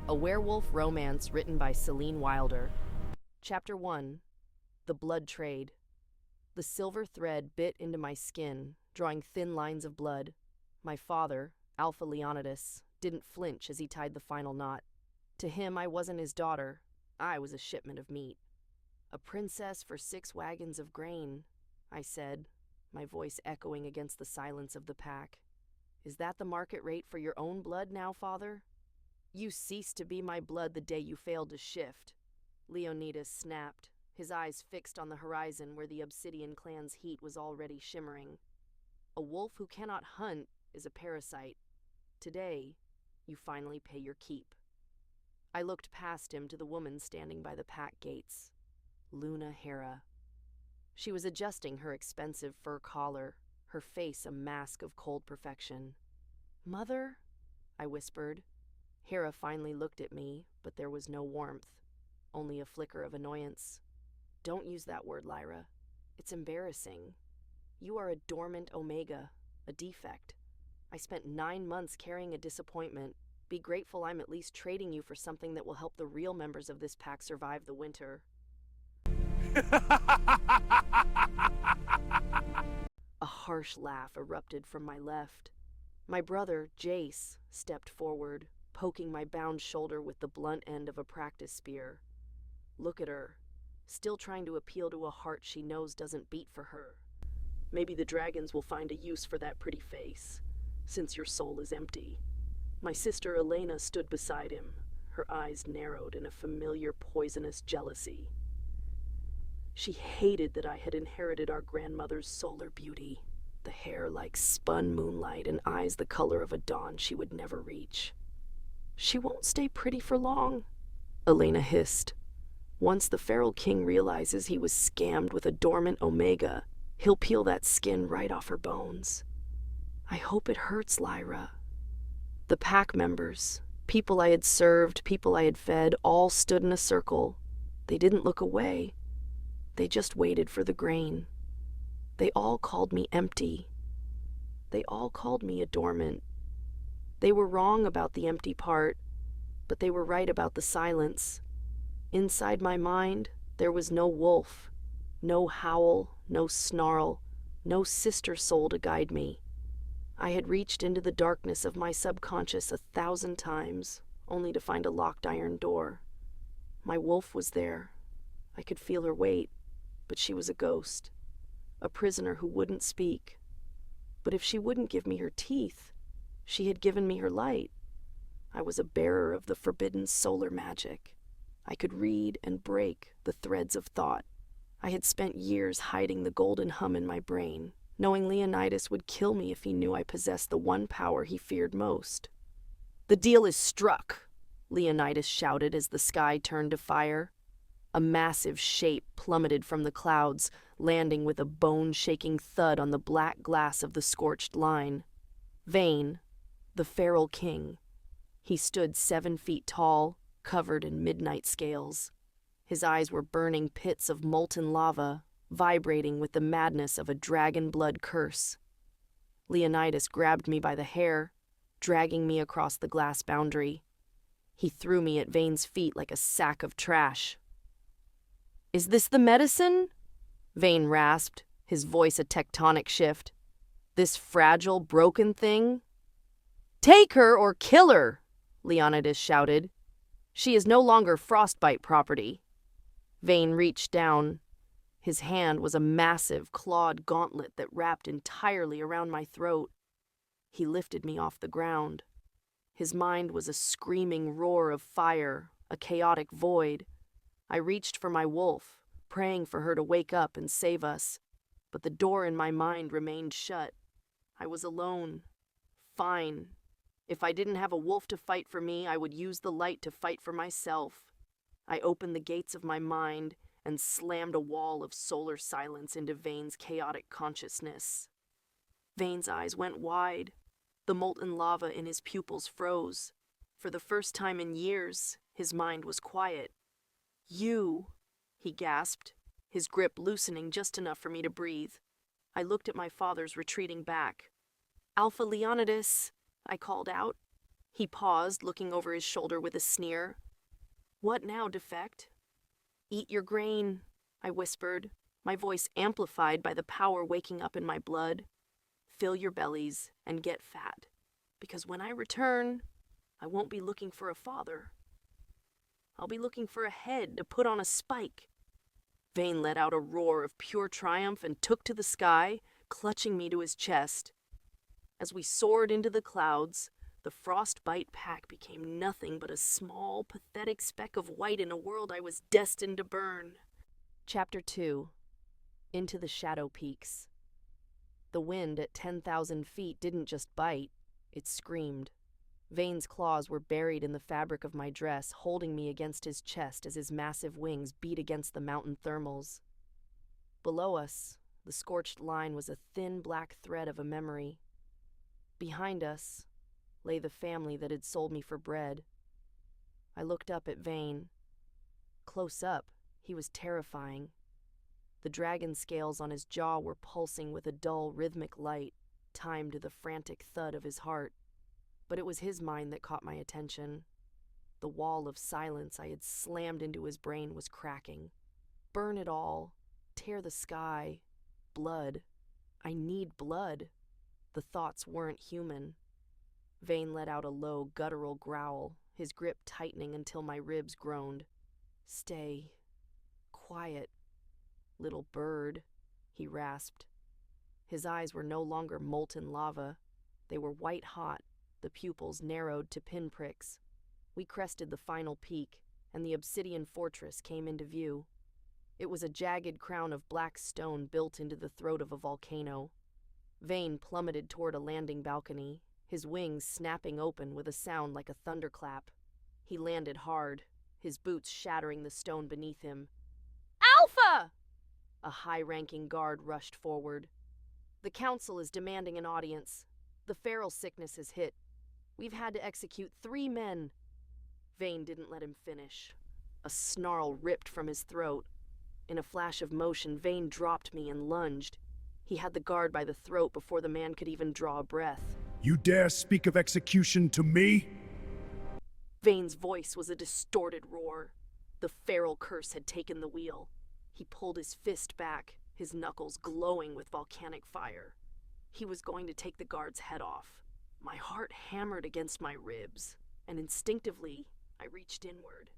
A werewolf romance written by Selene Wilder. Chapter 1. The Blood Trade. The silver thread bit into my skin, drawing thin lines of blood. My father, Alpha Leonidas, didn't flinch as he tied the final knot. To him, I wasn't his daughter. I was a shipment of meat. "A princess for 6 wagons of grain," I said, my voice echoing against the silence of the pack. "Is that the market rate for your own blood now, father?" "You ceased to be my blood the day you failed to shift," Leonidas snapped, his eyes fixed on the horizon where the Obsidian clan's heat was already shimmering. "A wolf who cannot hunt is a parasite. Today, you finally pay your keep." I looked past him to the woman standing by the pack gates. Luna Hera. She was adjusting her expensive fur collar, her face a mask of cold perfection. "Mother?" I whispered. Hera finally looked at me, but there was no warmth, only a flicker of annoyance. "Don't use that word, Lyra. It's embarrassing. You are a dormant omega, a defect. I spent 9 months carrying a disappointment. Be grateful I'm at least trading you for something that will help the real members of this pack survive the winter." A harsh laugh erupted from my left. My brother, Jace, stepped forward, poking my bound shoulder with the blunt end of a practice spear. "Look at her, still trying to appeal to a heart she knows doesn't beat for her. Maybe the dragons will find a use for that pretty face, since your soul is empty." My sister Elena stood beside him, her eyes narrowed in a familiar poisonous jealousy. She hated that I had inherited our grandmother's solar beauty, the hair like spun moonlight and eyes the color of a dawn she would never reach. "She won't stay pretty for long," Elena hissed. "Once the feral king realizes he was scammed with a dormant omega, he'll peel that skin right off her bones." "I hope it hurts, Lyra." The pack members, people I had served, people I had fed, all stood in a circle. They didn't look away. They just waited for the grain. They all called me empty. They all called me a dormant. They were wrong about the empty part, but they were right about the silence. Inside my mind, there was no wolf, no howl, no snarl, no sister soul to guide me. I had reached into the darkness of my subconscious 1,000 times, only to find a locked iron door. My wolf was there. I could feel her weight, but she was a ghost, a prisoner who wouldn't speak. But if she wouldn't give me her teeth, she had given me her light. I was a bearer of the forbidden solar magic. I could read and break the threads of thought. I had spent years hiding the golden hum in my brain, knowing Leonidas would kill me if he knew I possessed the one power he feared most. "The deal is struck," Leonidas shouted as the sky turned to fire. A massive shape plummeted from the clouds, landing with a bone-shaking thud on the black glass of the Scorched Line. Vane, the feral king. He stood 7 feet tall, covered in midnight scales. His eyes were burning pits of molten lava, vibrating with the madness of a dragon blood curse. Leonidas grabbed me by the hair, dragging me across the glass boundary. He threw me at Vane's feet like a sack of trash. "Is this the medicine?" Vane rasped, his voice a tectonic shift. "This fragile, broken thing?" "Take her or kill her," Leonidas shouted. "She is no longer frostbite property." Vane reached down. His hand was a massive, clawed gauntlet that wrapped entirely around my throat. He lifted me off the ground. His mind was a screaming roar of fire, a chaotic void. I reached for my wolf, praying for her to wake up and save us, but the door in my mind remained shut. I was alone. Fine. If I didn't have a wolf to fight for me, I would use the light to fight for myself. I opened the gates of my mind and slammed a wall of solar silence into Vane's chaotic consciousness. Vane's eyes went wide. The molten lava in his pupils froze. For the first time in years, his mind was quiet. "You," he gasped, his grip loosening just enough for me to breathe. I looked at my father's retreating back. "Alpha Leonidas," I called out. He paused, looking over his shoulder with a sneer. What now, defect? Eat your grain, I whispered, my voice amplified by the power waking up in my blood. Fill your bellies and get fat, because when I return, I won't be looking for a father. I'll be looking for a head to put on a spike. Vane let out a roar of pure triumph and took to the sky, clutching me to his chest. As we soared into the clouds, the frostbite pack became nothing but a small, pathetic speck of white in a world I was destined to burn. Chapter 2. Into the Shadow Peaks. The wind at 10,000 feet didn't just bite, it screamed. Vane's claws were buried in the fabric of my dress, holding me against his chest as his massive wings beat against the mountain thermals. Below us, the Scorched Line was a thin black thread of a memory. Behind us lay the family that had sold me for bread. I looked up at Vane. Close up, he was terrifying. The dragon scales on his jaw were pulsing with a dull, rhythmic light, timed to the frantic thud of his heart. But it was his mind that caught my attention. The wall of silence I had slammed into his brain was cracking. Burn it all. Tear the sky. Blood. I need blood. The thoughts weren't human. Vane let out a low, guttural growl, his grip tightening until my ribs groaned. Stay. Quiet. Little bird, he rasped. His eyes were no longer molten lava. They were white-hot, the pupils narrowed to pinpricks. We crested the final peak, and the obsidian fortress came into view. It was a jagged crown of black stone built into the throat of a volcano. Vane plummeted toward a landing balcony, his wings snapping open with a sound like a thunderclap. He landed hard, his boots shattering the stone beneath him. Alpha! A high-ranking guard rushed forward. The council is demanding an audience. The feral sickness has hit. We've had to execute 3 men. Vane didn't let him finish. A snarl ripped from his throat. In a flash of motion, Vane dropped me and lunged. He had the guard by the throat before the man could even draw a breath. You dare speak of execution to me? Vane's voice was a distorted roar. The feral curse had taken the wheel. He pulled his fist back, his knuckles glowing with volcanic fire. He was going to take the guard's head off. My heart hammered against my ribs, and instinctively, I reached inward.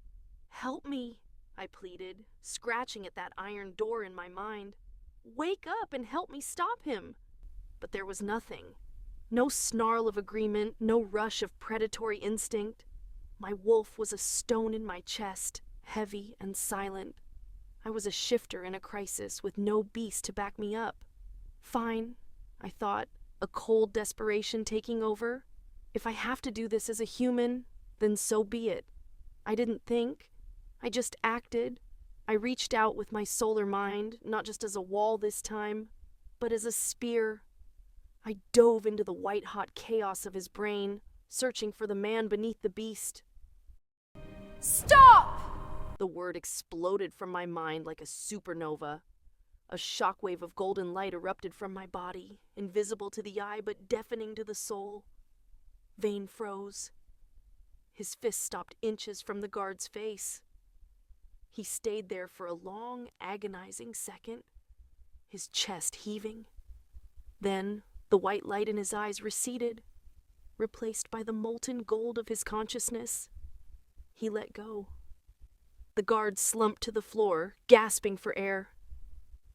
Help me, I pleaded, scratching at that iron door in my mind. Wake up and help me stop him. But there was nothing. No snarl of agreement, no rush of predatory instinct. My wolf was a stone in my chest, heavy and silent. I was a shifter in a crisis with no beast to back me up. Fine, I thought, a cold desperation taking over. If I have to do this as a human, then so be it. I didn't think. I just acted. I reached out with my solar mind, not just as a wall this time, but as a spear. I dove into the white-hot chaos of his brain, searching for the man beneath the beast. Stop! The word exploded from my mind like a supernova. A shockwave of golden light erupted from my body, invisible to the eye but deafening to the soul. Vane froze. His fist stopped inches from the guard's face. He stayed there for a long, agonizing second, his chest heaving. Then, the white light in his eyes receded, replaced by the molten gold of his consciousness. He let go. The guard slumped to the floor, gasping for air.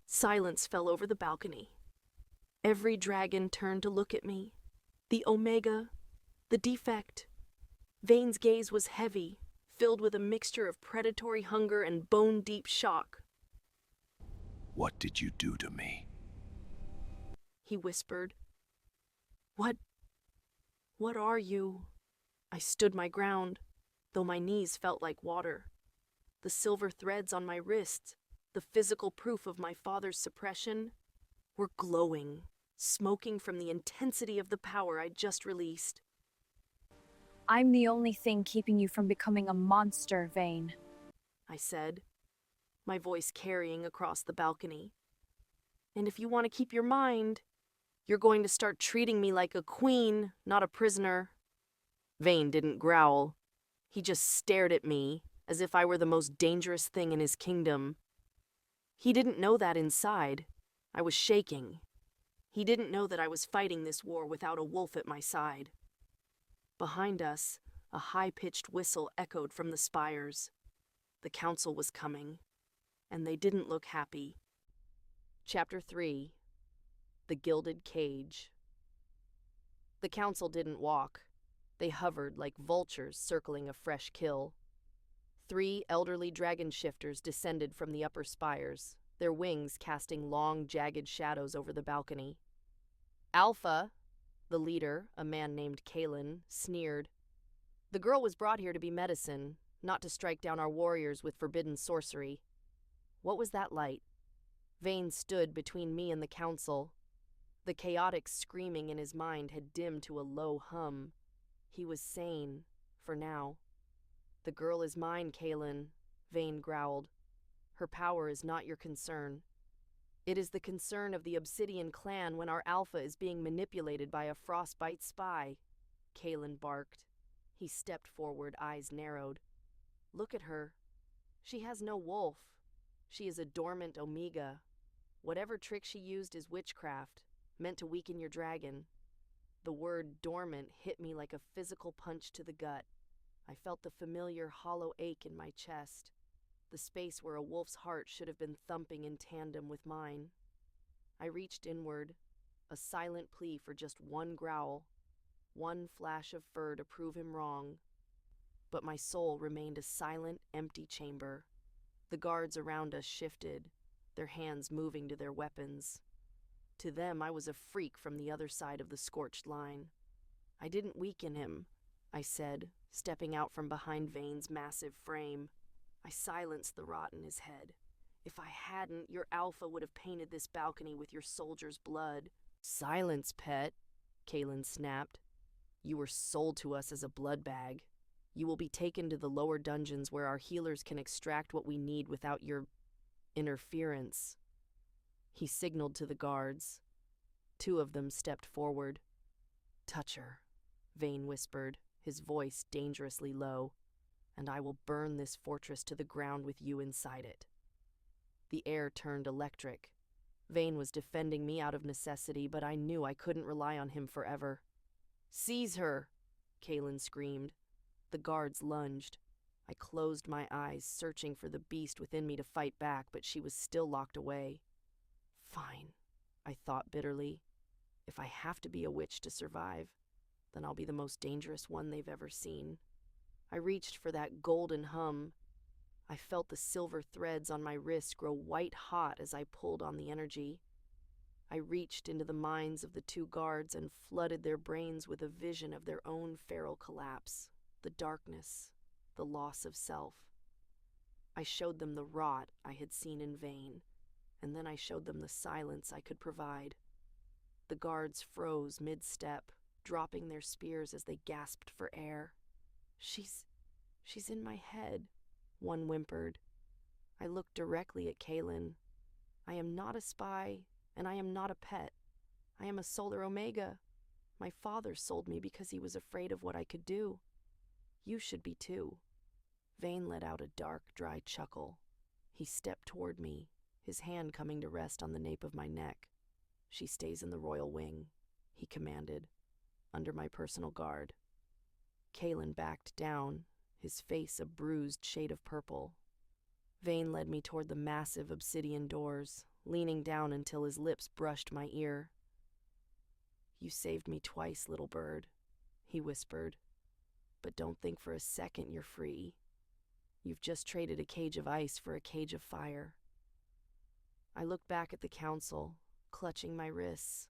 Silence fell over the balcony. Every dragon turned to look at me. The Omega, the defect. Vane's gaze was heavy, filled with a mixture of predatory hunger and bone-deep shock. What did you do to me? He whispered. What are you? I stood my ground, though my knees felt like water. The silver threads on my wrists, the physical proof of my father's suppression, were glowing, smoking from the intensity of the power I'd just released. I'm the only thing keeping you from becoming a monster, Vane, I said, my voice carrying across the balcony. And if you want to keep your mind, you're going to start treating me like a queen, not a prisoner. Vane didn't growl. He just stared at me, as if I were the most dangerous thing in his kingdom. He didn't know that inside. I was shaking. He didn't know that I was fighting this war without a wolf at my side. Behind us, a high-pitched whistle echoed from the spires. The council was coming, and they didn't look happy. Chapter 3. The Gilded Cage. The council didn't walk. They hovered like vultures circling a fresh kill. 3 elderly dragon shifters descended from the upper spires, their wings casting long, jagged shadows over the balcony. Alpha, the leader, a man named Kalen, sneered. The girl was brought here to be medicine, not to strike down our warriors with forbidden sorcery. What was that light? Vane stood between me and the council. The chaotic screaming in his mind had dimmed to a low hum. He was sane, for now. The girl is mine, Kalen, Vane growled. Her power is not your concern. It is the concern of the Obsidian clan when our alpha is being manipulated by a frostbite spy, Kalen barked. He stepped forward, eyes narrowed. Look at her. She has no wolf. She is a dormant omega. Whatever trick she used is witchcraft, meant to weaken your dragon. The word dormant hit me like a physical punch to the gut. I felt the familiar hollow ache in my chest, the space where a wolf's heart should have been thumping in tandem with mine. I reached inward, a silent plea for just one growl, one flash of fur to prove him wrong. But my soul remained a silent, empty chamber. The guards around us shifted, their hands moving to their weapons. To them, I was a freak from the other side of the Scorched Line. I didn't weaken him, I said, stepping out from behind Vane's massive frame. I silenced the rot in his head. If I hadn't, your alpha would have painted this balcony with your soldier's blood. Silence, pet, Kalen snapped. You were sold to us as a blood bag. You will be taken to the lower dungeons where our healers can extract what we need without your interference. He signaled to the guards. 2 of them stepped forward. Touch her, Vane whispered, his voice dangerously low, and I will burn this fortress to the ground with you inside it. The air turned electric. Vane was defending me out of necessity, but I knew I couldn't rely on him forever. Seize her, Kalen screamed. The guards lunged. I closed my eyes, searching for the beast within me to fight back, but she was still locked away. Fine, I thought bitterly. If I have to be a witch to survive, then I'll be the most dangerous one they've ever seen. I reached for that golden hum. I felt the silver threads on my wrist grow white hot as I pulled on the energy. I reached into the minds of the 2 guards and flooded their brains with a vision of their own feral collapse, the darkness, the loss of self. I showed them the rot I had seen in Vane, and then I showed them the silence I could provide. The guards froze mid-step, dropping their spears as they gasped for air. She's in my head, one whimpered. I looked directly at Kalen. I am not a spy, and I am not a pet. I am a Solar Omega. My father sold me because he was afraid of what I could do. You should be too. Vane let out a dark, dry chuckle. He stepped toward me, his hand coming to rest on the nape of my neck. She stays in the royal wing, he commanded, under my personal guard. Kalen backed down, his face a bruised shade of purple. Vane led me toward the massive obsidian doors, leaning down until his lips brushed my ear. You saved me twice, little bird, he whispered. But don't think for a second you're free. You've just traded a cage of ice for a cage of fire. I looked back at the council, clutching my wrists.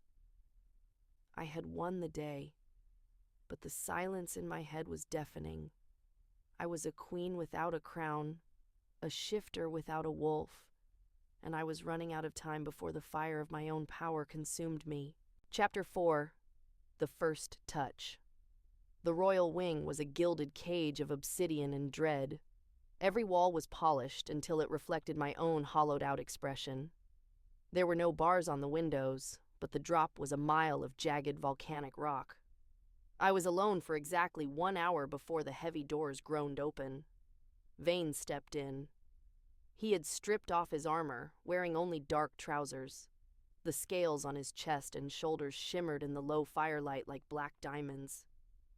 I had won the day, but the silence in my head was deafening. I was a queen without a crown, a shifter without a wolf, and I was running out of time before the fire of my own power consumed me. Chapter 4. The First Touch. The royal wing was a gilded cage of obsidian and dread. Every wall was polished until it reflected my own hollowed-out expression. There were no bars on the windows, but the drop was a mile of jagged volcanic rock. I was alone for exactly 1 hour before the heavy doors groaned open. Vane stepped in. He had stripped off his armor, wearing only dark trousers. The scales on his chest and shoulders shimmered in the low firelight like black diamonds.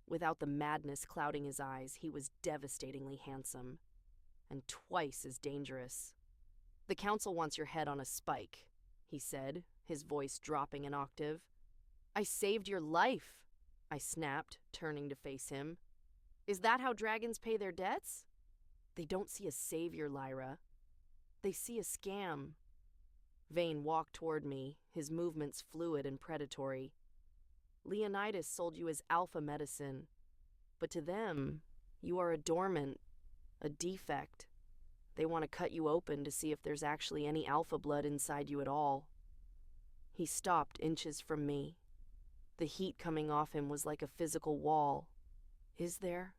Without the madness clouding his eyes, he was devastatingly handsome, and twice as dangerous. "The council wants your head on a spike," he said, his voice dropping an octave. "I saved your life," I snapped, turning to face him. "Is that how dragons pay their debts?" "They don't see a savior, Lyra. They see a scam." Vane walked toward me, his movements fluid and predatory. "Leonidas sold you as alpha medicine, but to them, you are a dormant, a defect. They want to cut you open to see if there's actually any alpha blood inside you at all." He stopped inches from me. The heat coming off him was like a physical wall. "Is there?"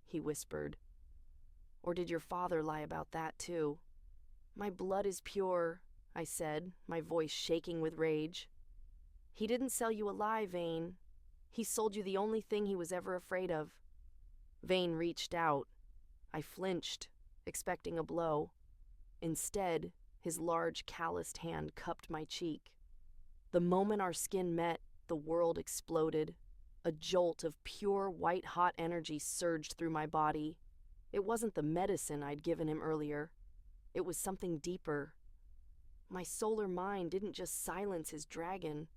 he whispered. "Or did your father lie about that too?" "My blood is pure," I said, my voice shaking with rage. "He didn't sell you a lie, Vane. He sold you the only thing he was ever afraid of." Vane reached out. I flinched, expecting a blow. Instead, his large, calloused hand cupped my cheek. The moment our skin met, the world exploded. A jolt of pure, white-hot energy surged through my body. It wasn't the medicine I'd given him earlier. It was something deeper. My solar mind didn't just silence his dragon.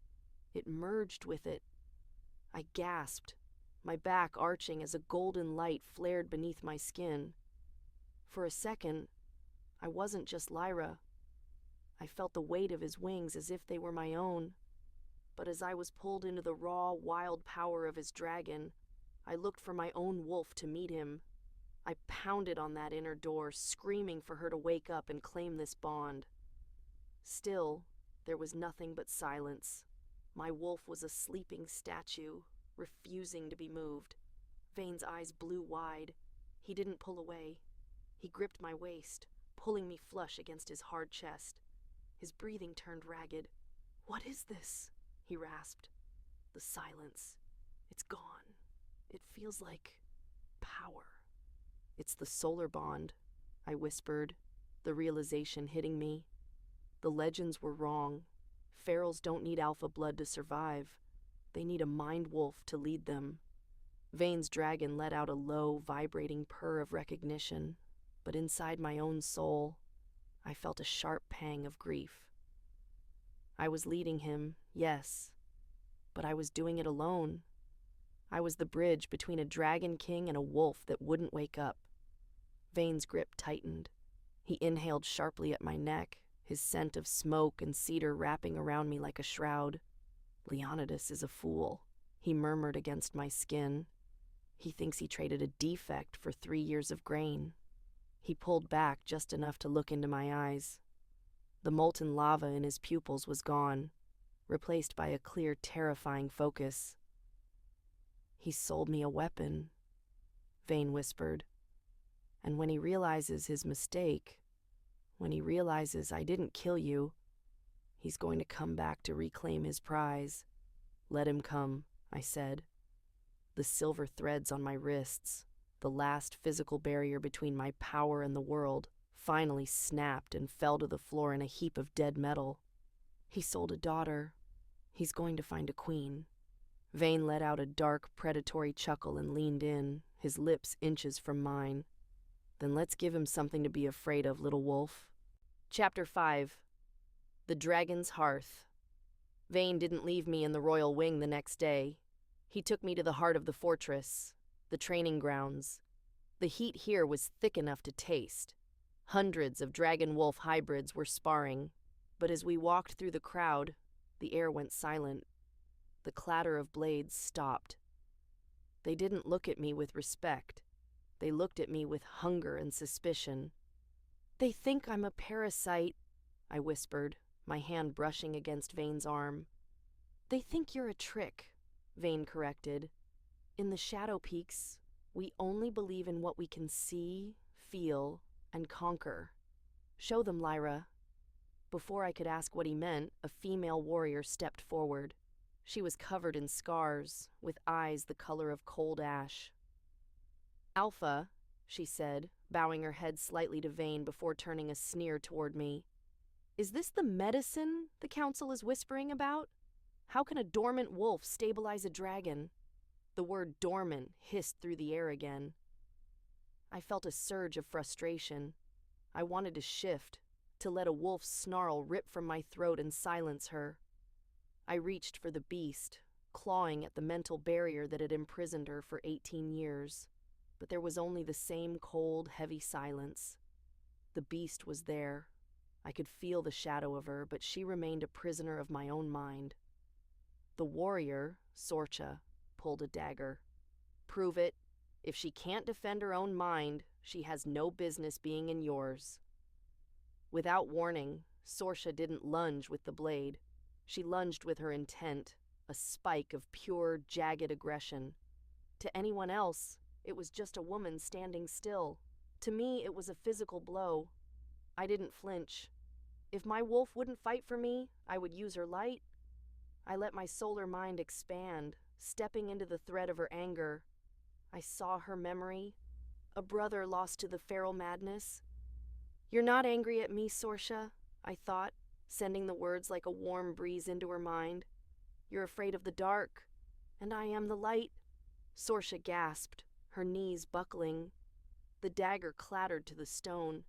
It merged with it. I gasped, my back arching as a golden light flared beneath my skin. For a second, I wasn't just Lyra. I felt the weight of his wings as if they were my own. But as I was pulled into the raw, wild power of his dragon, I looked for my own wolf to meet him. I pounded on that inner door, screaming for her to wake up and claim this bond. Still, there was nothing but silence. My wolf was a sleeping statue, refusing to be moved. Vane's eyes blew wide. He didn't pull away. He gripped my waist, pulling me flush against his hard chest. His breathing turned ragged. "What is this?" he rasped. "The silence. It's gone. It feels like power." "It's the solar bond," I whispered, the realization hitting me. The legends were wrong. Ferals don't need alpha blood to survive. They need a mind wolf to lead them. Vane's dragon let out a low, vibrating purr of recognition, but inside my own soul, I felt a sharp pang of grief. I was leading him, yes, but I was doing it alone. I was the bridge between a dragon king and a wolf that wouldn't wake up. Vane's grip tightened. He inhaled sharply at my neck, his scent of smoke and cedar wrapping around me like a shroud. "Leonidas is a fool," he murmured against my skin. "He thinks he traded a defect for 3 years of grain." He pulled back just enough to look into my eyes. The molten lava in his pupils was gone, replaced by a clear, terrifying focus. "He sold me a weapon," Vane whispered. "And when he realizes his mistake, when he realizes I didn't kill you, he's going to come back to reclaim his prize." "Let him come," I said. The silver threads on my wrists, the last physical barrier between my power and the world, finally snapped and fell to the floor in a heap of dead metal. "He sold a daughter. He's going to find a queen." Vane let out a dark, predatory chuckle and leaned in, his lips inches from mine. "Then let's give him something to be afraid of, little wolf." Chapter 5. The Dragon's Hearth. Vane didn't leave me in the royal wing the next day. He took me to the heart of the fortress, the training grounds. The heat here was thick enough to taste. Hundreds of dragon-wolf hybrids were sparring, but as we walked through the crowd, the air went silent. The clatter of blades stopped. They didn't look at me with respect. They looked at me with hunger and suspicion. "They think I'm a parasite," I whispered, my hand brushing against Vane's arm. "They think you're a trick," Vane corrected. "In the Shadow Peaks, we only believe in what we can see, feel, and conquer. Show them, Lyra." Before I could ask what he meant, a female warrior stepped forward. She was covered in scars, with eyes the color of cold ash. "Alpha," she said, bowing her head slightly to Vane before turning a sneer toward me. "Is this the medicine the council is whispering about? How can a dormant wolf stabilize a dragon?" The word dormant hissed through the air again. I felt a surge of frustration. I wanted to shift, to let a wolf's snarl rip from my throat and silence her. I reached for the beast, clawing at the mental barrier that had imprisoned her for 18 years. But there was only the same cold, heavy silence. The beast was there. I could feel the shadow of her, but she remained a prisoner of my own mind. The warrior, Sorcha, pulled a dagger. "Prove it. If she can't defend her own mind, she has no business being in yours." Without warning, Sorcha didn't lunge with the blade. She lunged with her intent, a spike of pure, jagged aggression. To anyone else, it was just a woman standing still. To me, it was a physical blow. I didn't flinch. If my wolf wouldn't fight for me, I would use her light. I let my solar mind expand, stepping into the thread of her anger. I saw her memory, a brother lost to the feral madness. "You're not angry at me, Sorcha," I thought, sending the words like a warm breeze into her mind. "You're afraid of the dark, and I am the light." Sorcha gasped, her knees buckling. The dagger clattered to the stone.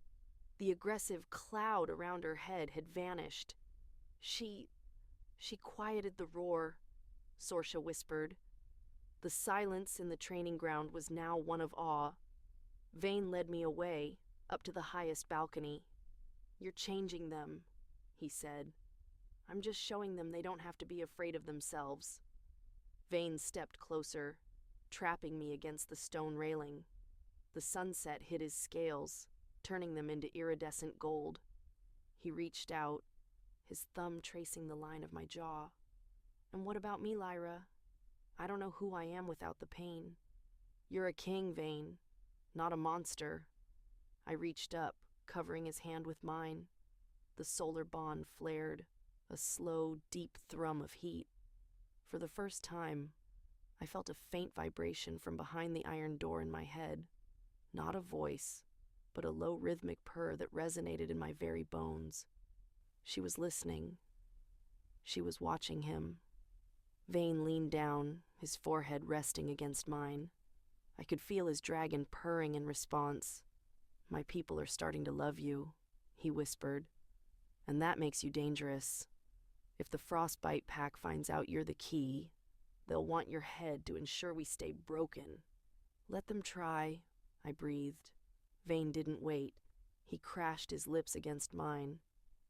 The aggressive cloud around her head had vanished. She quieted the roar," Sorcha whispered. The silence in the training ground was now one of awe. Vane led me away, up to the highest balcony. "You're changing them," he said. "I'm just showing them they don't have to be afraid of themselves." Vane stepped closer, trapping me against the stone railing. The sunset hit his scales, turning them into iridescent gold. He reached out, his thumb tracing the line of my jaw. "And what about me, Lyra? I don't know who I am without the pain." "You're a king, Vane, not a monster." I reached up, covering his hand with mine. The solar bond flared, a slow, deep thrum of heat. For the first time, I felt a faint vibration from behind the iron door in my head. Not a voice, but a low rhythmic purr that resonated in my very bones. She was listening. She was watching him. Vane leaned down, his forehead resting against mine. I could feel his dragon purring in response. "My people are starting to love you," he whispered. "And that makes you dangerous. If the Frostbite Pack finds out you're the key, they'll want your head to ensure we stay broken." "Let them try," I breathed. Vane didn't wait. He crashed his lips against mine.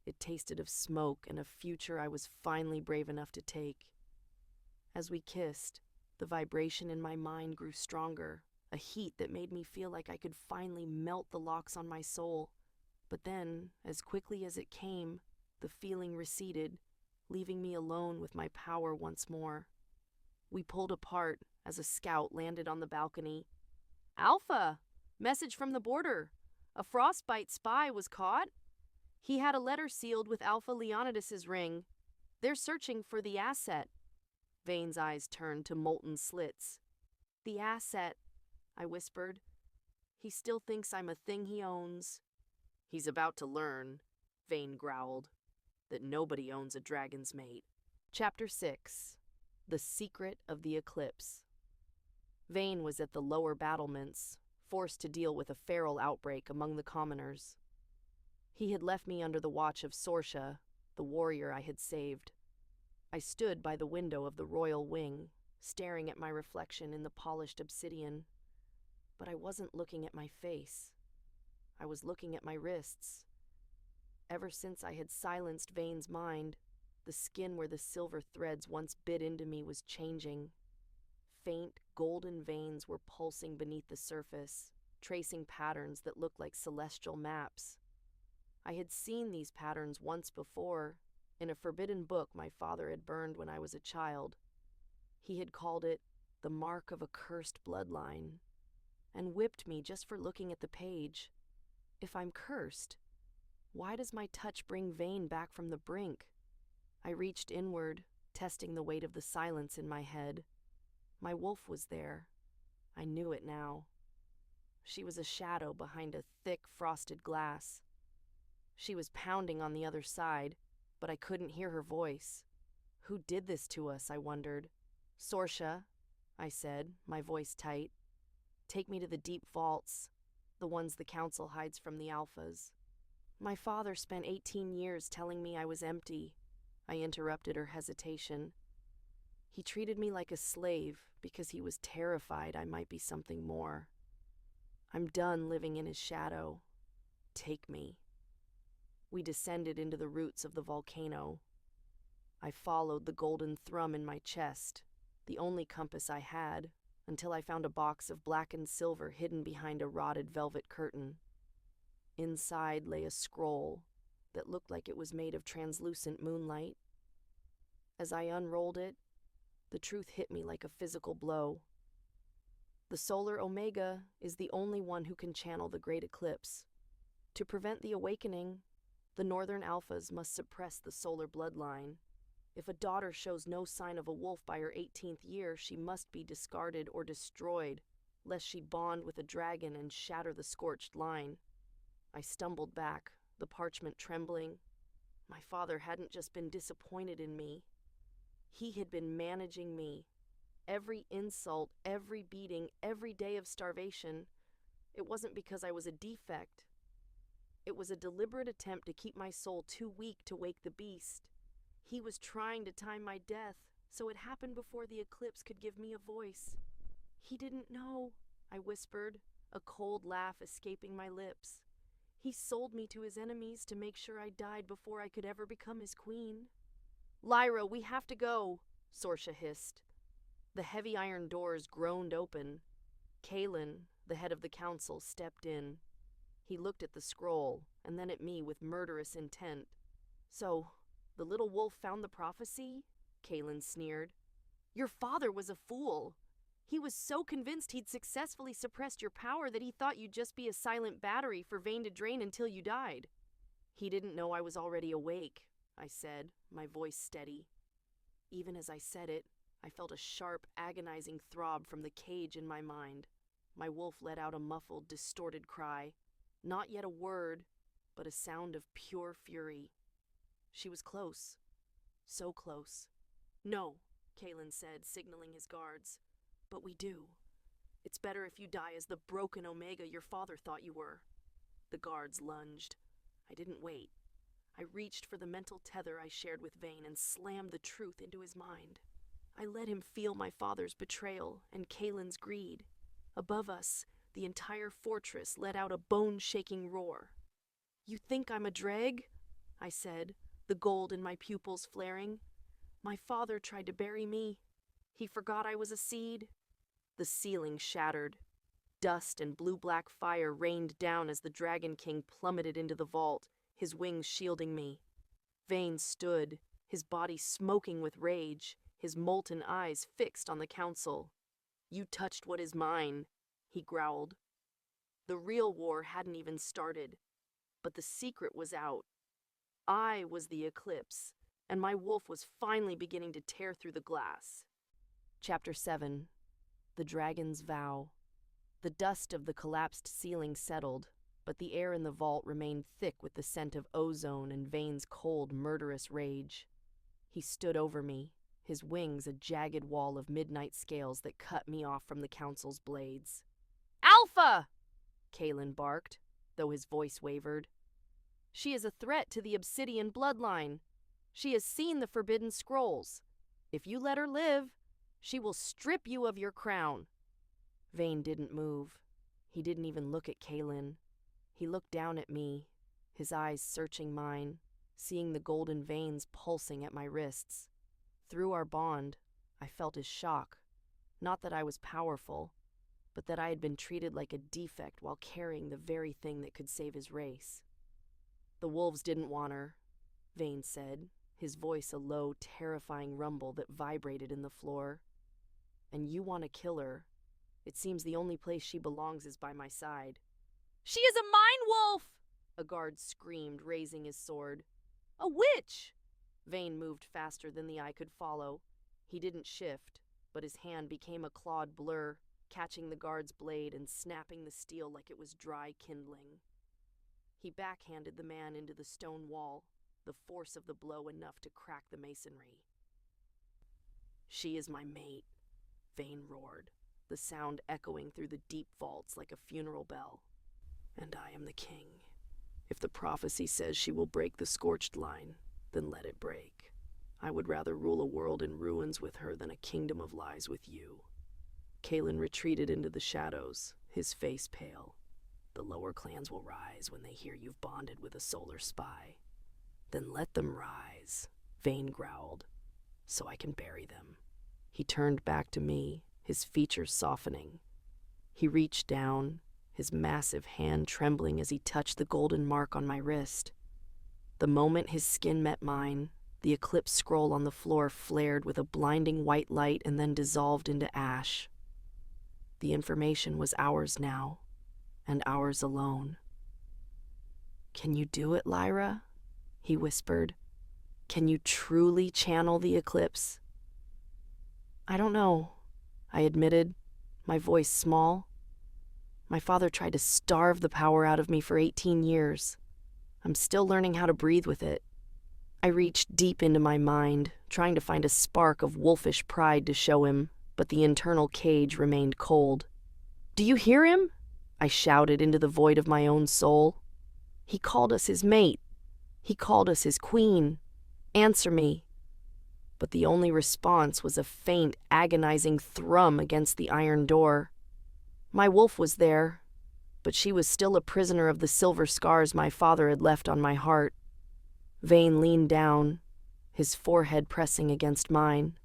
It tasted of smoke and a future I was finally brave enough to take. As we kissed, the vibration in my mind grew stronger, a heat that made me feel like I could finally melt the locks on my soul. But then, as quickly as it came, the feeling receded, leaving me alone with my power once more. We pulled apart as a scout landed on the balcony. "Alpha! Message from the border. A Frostbite spy was caught. He had a letter sealed with Alpha Leonidas's ring. They're searching for the asset." Vane's eyes turned to molten slits. "The asset," I whispered. "He still thinks I'm a thing he owns." "He's about to learn," Vane growled, "that nobody owns a dragon's mate." Chapter 6. The Secret of the Eclipse. Vane was at the lower battlements, forced to deal with a feral outbreak among the commoners. He had left me under the watch of Sorcha, the warrior I had saved. I stood by the window of the royal wing, staring at my reflection in the polished obsidian. But I wasn't looking at my face. I was looking at my wrists. Ever since I had silenced Vane's mind, the skin where the silver threads once bit into me was changing. Faint, golden veins were pulsing beneath the surface, tracing patterns that looked like celestial maps. I had seen these patterns once before, in a forbidden book my father had burned when I was a child. He had called it the mark of a cursed bloodline, and whipped me just for looking at the page. If I'm cursed, why does my touch bring Vane back from the brink? I reached inward, testing the weight of the silence in my head. My wolf was there. I knew it now. She was a shadow behind a thick, frosted glass. She was pounding on the other side, but I couldn't hear her voice. Who did this to us, I wondered. Sorsha, I said, my voice tight. Take me to the deep vaults, the ones the council hides from the alphas. My father spent 18 years telling me I was empty. I interrupted her hesitation. He treated me like a slave because he was terrified I might be something more. I'm done living in his shadow. Take me. We descended into the roots of the volcano. I followed the golden thrum in my chest, the only compass I had, until I found a box of blackened silver hidden behind a rotted velvet curtain. Inside lay a scroll that looked like it was made of translucent moonlight. As I unrolled it, the truth hit me like a physical blow. The solar Omega is the only one who can channel the Great Eclipse. To prevent the awakening, the northern alphas must suppress the solar bloodline. If a daughter shows no sign of a wolf by her 18th year, she must be discarded or destroyed, lest she bond with a dragon and shatter the Scorched Line. I stumbled back, the parchment trembling. My father hadn't just been disappointed in me. He had been managing me. Every insult, every beating, every day of starvation. It wasn't because I was a defect. It was a deliberate attempt to keep my soul too weak to wake the beast. He was trying to time my death, so it happened before the eclipse could give me a voice. He didn't know, I whispered, a cold laugh escaping my lips. He sold me to his enemies to make sure I died before I could ever become his queen. Lyra, we have to go, Sorsha hissed. The heavy iron doors groaned open. Kalen, the head of the council, stepped in. He looked at the scroll, and then at me with murderous intent. So, the little wolf found the prophecy? Kalen sneered. Your father was a fool. He was so convinced he'd successfully suppressed your power that he thought you'd just be a silent battery for Vayne to drain until you died. He didn't know I was already awake, I said, my voice steady. Even as I said it, I felt a sharp, agonizing throb from the cage in my mind. My wolf let out a muffled, distorted cry. Not yet a word, but a sound of pure fury. She was close. So close. No, Kalen said, signaling his guards. But we do. It's better if you die as the broken Omega your father thought you were. The guards lunged. I didn't wait. I reached for the mental tether I shared with Vayne and slammed the truth into his mind. I let him feel my father's betrayal and Kalen's greed. Above us, the entire fortress let out a bone-shaking roar. You think I'm a dreg? I said, the gold in my pupils flaring. My father tried to bury me. He forgot I was a seed. The ceiling shattered. Dust and blue-black fire rained down as the Dragon King plummeted into the vault, his wings shielding me. Vayne stood, his body smoking with rage, his molten eyes fixed on the council. You touched what is mine, he growled. The real war hadn't even started, but the secret was out. I was the eclipse, and my wolf was finally beginning to tear through the glass. Chapter 7. The Dragon's Vow. The dust of the collapsed ceiling settled, but the air in the vault remained thick with the scent of ozone and Vayne's cold, murderous rage. He stood over me, his wings a jagged wall of midnight scales that cut me off from the council's blades. Alpha! Kalen barked, though his voice wavered. She is a threat to the obsidian bloodline. She has seen the forbidden scrolls. If you let her live, she will strip you of your crown. Vayne didn't move. He didn't even look at Kalen. He looked down at me, his eyes searching mine, seeing the golden veins pulsing at my wrists. Through our bond, I felt his shock. Not that I was powerful, but that I had been treated like a defect while carrying the very thing that could save his race. The wolves didn't want her, Vayne said, his voice a low, terrifying rumble that vibrated in the floor. And you want to kill her. It seems the only place she belongs is by my side. She is a mind wolf! A guard screamed, raising his sword. A witch! Vane moved faster than the eye could follow. He didn't shift, but his hand became a clawed blur, catching the guard's blade and snapping the steel like it was dry kindling. He backhanded the man into the stone wall, the force of the blow enough to crack the masonry. "She is my mate," Vane roared, the sound echoing through the deep vaults like a funeral bell. "And I am the king. If the prophecy says she will break the Scorched Line, then let it break. I would rather rule a world in ruins with her than a kingdom of lies with you." Kalen retreated into the shadows, his face pale. "The lower clans will rise when they hear you've bonded with a solar spy." "Then let them rise," Vane growled, "so I can bury them." He turned back to me, his features softening. He reached down, his massive hand trembling as he touched the golden mark on my wrist. The moment his skin met mine, the eclipse scroll on the floor flared with a blinding white light and then dissolved into ash. The information was ours now, and ours alone. "Can you do it, Lyra?" he whispered. "Can you truly channel the eclipse?" "I don't know," I admitted, my voice small. "My father tried to starve the power out of me for 18 years. I'm still learning how to breathe with it." I reached deep into my mind, trying to find a spark of wolfish pride to show him, but the internal cage remained cold. "Do you hear him?" I shouted into the void of my own soul. "He called us his mate. He called us his queen. Answer me." But the only response was a faint, agonizing thrum against the iron door. My wolf was there, but she was still a prisoner of the silver scars my father had left on my heart. Vane leaned down, his forehead pressing against mine.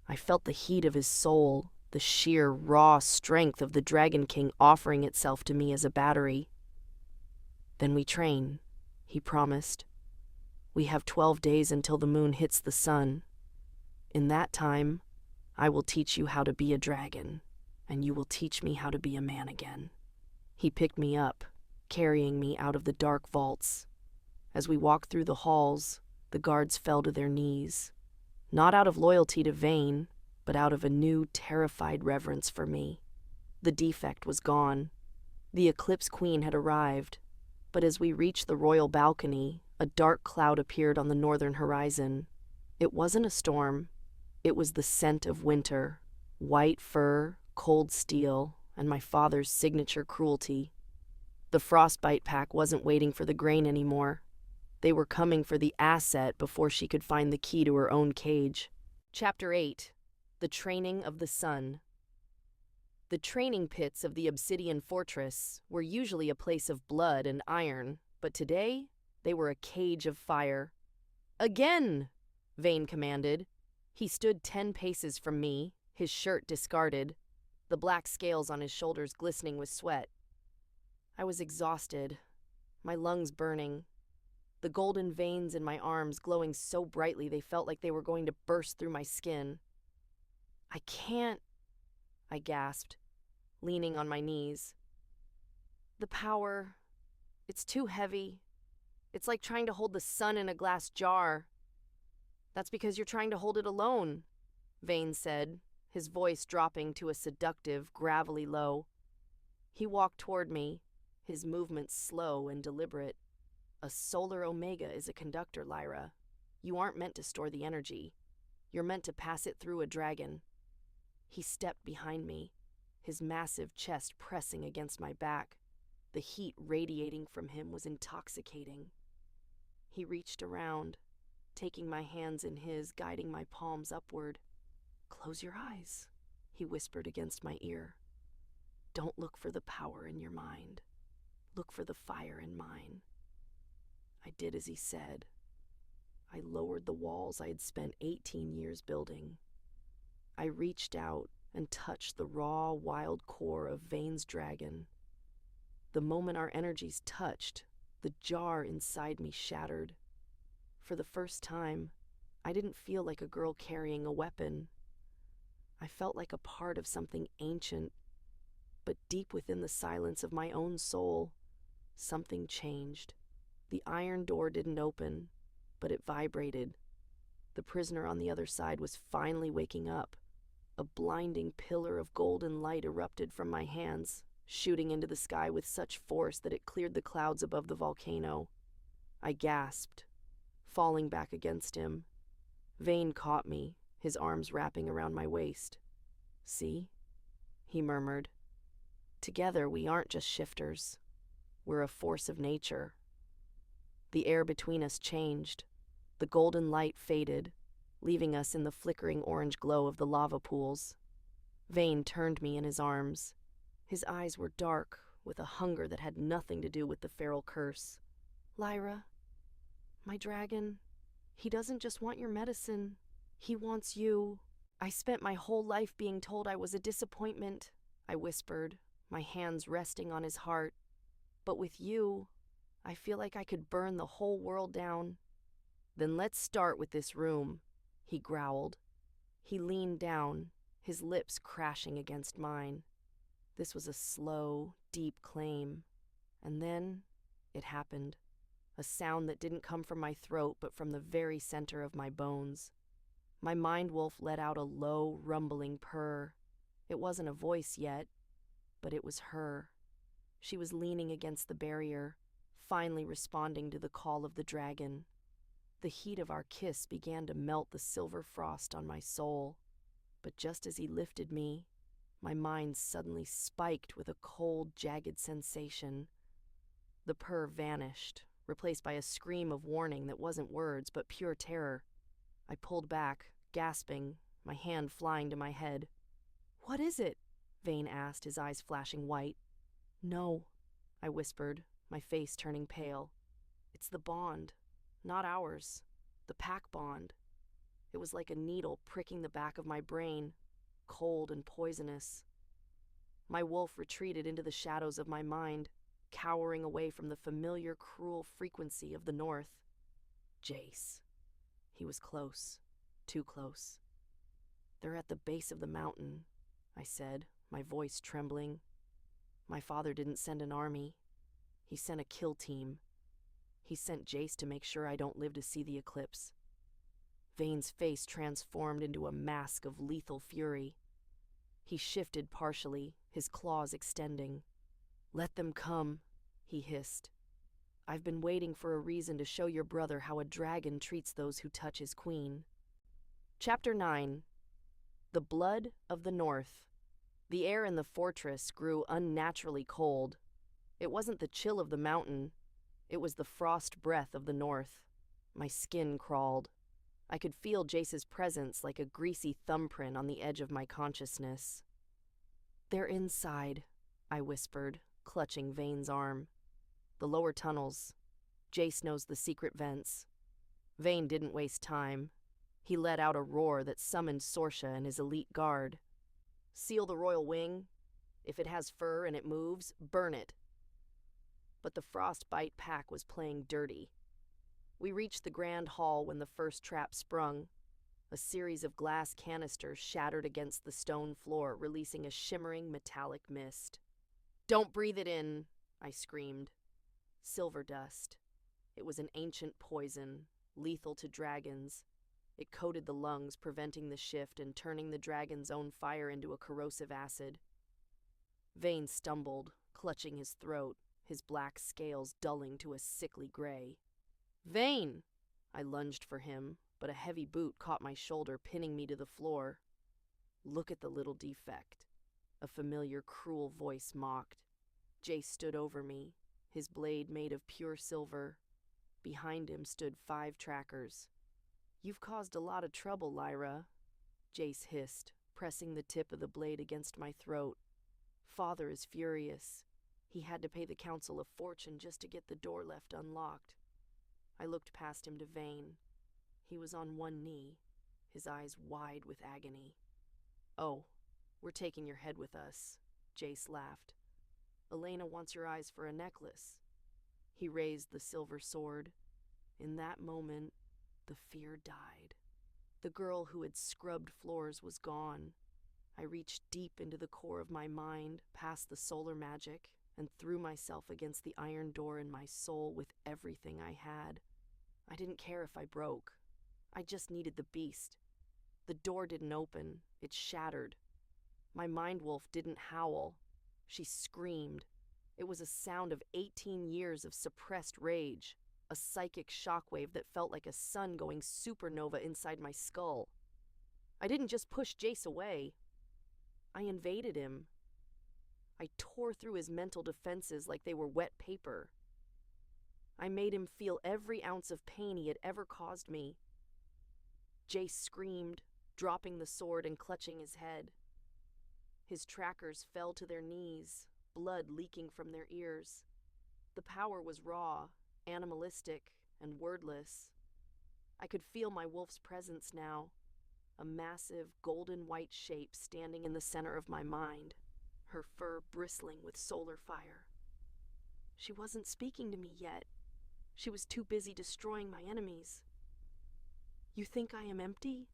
I felt the heat of his soul, the sheer, raw strength of the Dragon King offering itself to me as a battery. "Then we train," he promised. "We have 12 days until the moon hits the sun. In that time, I will teach you how to be a dragon, and you will teach me how to be a man again." He picked me up, carrying me out of the dark vaults. As we walked through the halls, the guards fell to their knees, not out of loyalty to Vane, but out of a new, terrified reverence for me. The defect was gone. The Eclipse Queen had arrived, but as we reached the royal balcony, a dark cloud appeared on the northern horizon. It wasn't a storm. It was the scent of winter, white fur, cold steel, and my father's signature cruelty. The frostbite pack wasn't waiting for the grain anymore. They were coming for the asset before she could find the key to her own cage. Chapter 8. The Training of the Sun. The training pits of the Obsidian Fortress were usually a place of blood and iron, but today they were a cage of fire. "Again!" Vane commanded. He stood 10 paces from me, his shirt discarded, the black scales on his shoulders glistening with sweat. I was exhausted, my lungs burning, the golden veins in my arms glowing so brightly they felt like they were going to burst through my skin. "I can't," I gasped, leaning on my knees. "The power, it's too heavy. It's like trying to hold the sun in a glass jar." "That's because you're trying to hold it alone," Vane said, his voice dropping to a seductive, gravelly low. He walked toward me, his movements slow and deliberate. "A solar omega is a conductor, Lyra. You aren't meant to store the energy. You're meant to pass it through a dragon." He stepped behind me, his massive chest pressing against my back. The heat radiating from him was intoxicating. He reached around, taking my hands in his, guiding my palms upward. "Close your eyes," he whispered against my ear. "Don't look for the power in your mind. Look for the fire in mine." I did as he said. I lowered the walls I had spent 18 years building. I reached out and touched the raw, wild core of Vane's dragon. The moment our energies touched, the jar inside me shattered. For the first time, I didn't feel like a girl carrying a weapon. I felt like a part of something ancient, but deep within the silence of my own soul, something changed. The iron door didn't open, but it vibrated, The prisoner on the other side was finally waking up. A blinding pillar of golden light erupted from my hands, shooting into the sky with such force that it cleared the clouds above the volcano. I gasped, falling back against him. Vane caught me, his arms wrapping around my waist. "See?" he murmured. "Together we aren't just shifters. We're a force of nature." The air between us changed. The golden light faded, leaving us in the flickering orange glow of the lava pools. Vane turned me in his arms. His eyes were dark, with a hunger that had nothing to do with the feral curse. "Lyra, my dragon, he doesn't just want your medicine. He wants you." "I spent my whole life being told I was a disappointment," I whispered, my hands resting on his heart. "But with you, I feel like I could burn the whole world down." "Then let's start with this room," he growled. He leaned down, his lips crashing against mine. This was a slow, deep claim. And then it happened. A sound that didn't come from my throat but from the very center of my bones. My mind wolf let out a low, rumbling purr. It wasn't a voice yet, but it was her. She was leaning against the barrier, finally responding to the call of the dragon. The heat of our kiss began to melt the silver frost on my soul. But just as he lifted me, my mind suddenly spiked with a cold, jagged sensation. The purr vanished, replaced by a scream of warning that wasn't words, but pure terror. I pulled back, gasping, my hand flying to my head. "What is it?" Vane asked, his eyes flashing white. "No," I whispered, my face turning pale. "It's the bond. Not ours. The pack bond." It was like a needle pricking the back of my brain, cold and poisonous. My wolf retreated into the shadows of my mind, cowering away from the familiar, cruel frequency of the north. Jace. He was close. Too close. "They're at the base of the mountain," I said, my voice trembling. "My father didn't send an army. He sent a kill team. He sent Jace to make sure I don't live to see the eclipse." Vane's face transformed into a mask of lethal fury. He shifted partially, his claws extending. "Let them come," he hissed. "I've been waiting for a reason to show your brother how a dragon treats those who touch his queen." Chapter 9. The Blood of the North. The air in the fortress grew unnaturally cold. It wasn't the chill of the mountain. It was the frost breath of the north. My skin crawled. I could feel Jace's presence like a greasy thumbprint on the edge of my consciousness. "They're inside," I whispered, clutching Vane's arm. "The lower tunnels. Jace knows the secret vents." Vane didn't waste time. He let out a roar that summoned Sorsha and his elite guard. "Seal the royal wing. If it has fur and it moves, burn it." But the frostbite pack was playing dirty. We reached the grand hall when the first trap sprung. A series of glass canisters shattered against the stone floor, releasing a shimmering metallic mist. "Don't breathe it in," I screamed. Silver dust. It was an ancient poison, lethal to dragons. It coated the lungs, preventing the shift and turning the dragon's own fire into a corrosive acid. Vane stumbled, clutching his throat, his black scales dulling to a sickly gray. "Vane!" I lunged for him, but a heavy boot caught my shoulder, pinning me to the floor. "Look at the little defect," a familiar, cruel voice mocked. Jace stood over me, his blade made of pure silver. Behind him stood 5 trackers. "You've caused a lot of trouble, Lyra," Jace hissed, pressing the tip of the blade against my throat. "Father is furious. He had to pay the council a fortune just to get the door left unlocked." I looked past him to Vane. He was on one knee, his eyes wide with agony. "Oh, we're taking your head with us," Jace laughed. "Elena wants your eyes for a necklace." He raised the silver sword. In that moment, the fear died. The girl who had scrubbed floors was gone. I reached deep into the core of my mind, past the solar magic, and threw myself against the iron door in my soul with everything I had. I didn't care if I broke. I just needed the beast. The door didn't open. It shattered. My mind wolf didn't howl. She screamed. It was a sound of 18 years of suppressed rage, a psychic shockwave that felt like a sun going supernova inside my skull. I didn't just push Jace away. I invaded him. I tore through his mental defenses like they were wet paper. I made him feel every ounce of pain he had ever caused me. Jace screamed, dropping the sword and clutching his head. His trackers fell to their knees, blood leaking from their ears. The power was raw, animalistic, and wordless. I could feel my wolf's presence now, a massive golden white shape standing in the center of my mind, her fur bristling with solar fire. She wasn't speaking to me yet. She was too busy destroying my enemies. "You think I am empty?"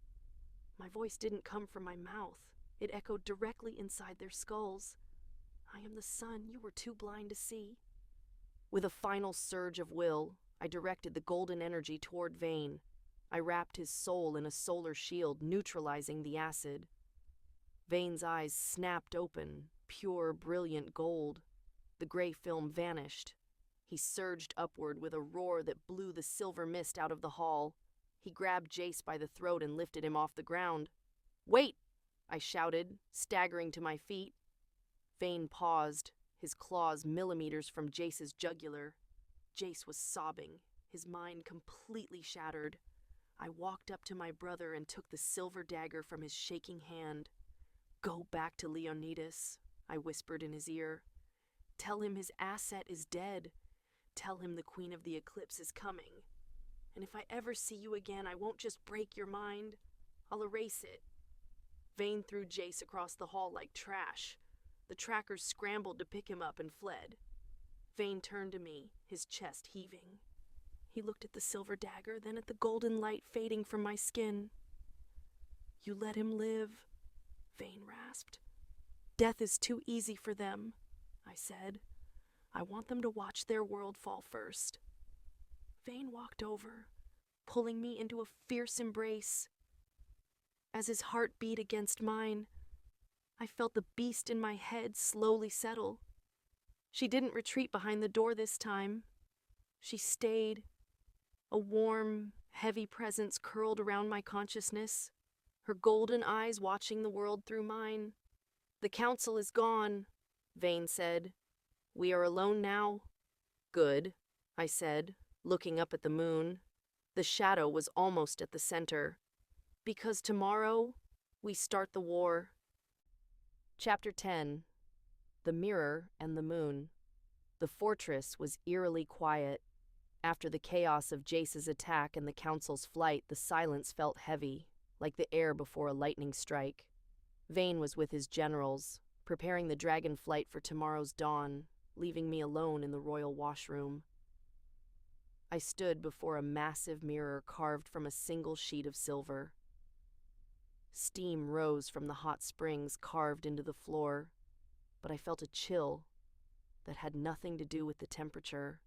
My voice didn't come from my mouth. It echoed directly inside their skulls. "I am the sun you were too blind to see." With a final surge of will, I directed the golden energy toward Vane. I wrapped his soul in a solar shield, neutralizing the acid. Vane's eyes snapped open, pure, brilliant gold. The gray film vanished. He surged upward with a roar that blew the silver mist out of the hall. He grabbed Jace by the throat and lifted him off the ground. "Wait!" I shouted, staggering to my feet. Vane paused, his claws millimeters from Jace's jugular. Jace was sobbing, his mind completely shattered. I walked up to my brother and took the silver dagger from his shaking hand. "Go back to Leonidas," I whispered in his ear. "Tell him his asset is dead. Tell him the Queen of the Eclipse is coming. And if I ever see you again, I won't just break your mind. I'll erase it." Vane threw Jace across the hall like trash. The trackers scrambled to pick him up and fled. Vane turned to me, his chest heaving. He looked at the silver dagger, then at the golden light fading from my skin. "You let him live," Vane rasped. "Death is too easy for them," I said. "I want them to watch their world fall first." Vane walked over, pulling me into a fierce embrace. As his heart beat against mine, I felt the beast in my head slowly settle. She didn't retreat behind the door this time. She stayed. A warm, heavy presence curled around my consciousness, her golden eyes watching the world through mine. "The council is gone," Vane said. "We are alone now." "Good," I said, looking up at the moon. The shadow was almost at the center. "Because tomorrow, we start the war." Chapter 10. The Mirror and the Moon. The fortress was eerily quiet. After the chaos of Jace's attack and the council's flight, the silence felt heavy, like the air before a lightning strike. Vane was with his generals, preparing the dragon flight for tomorrow's dawn, leaving me alone in the royal washroom. I stood before a massive mirror carved from a single sheet of silver. Steam rose from the hot springs carved into the floor, but I felt a chill that had nothing to do with the temperature.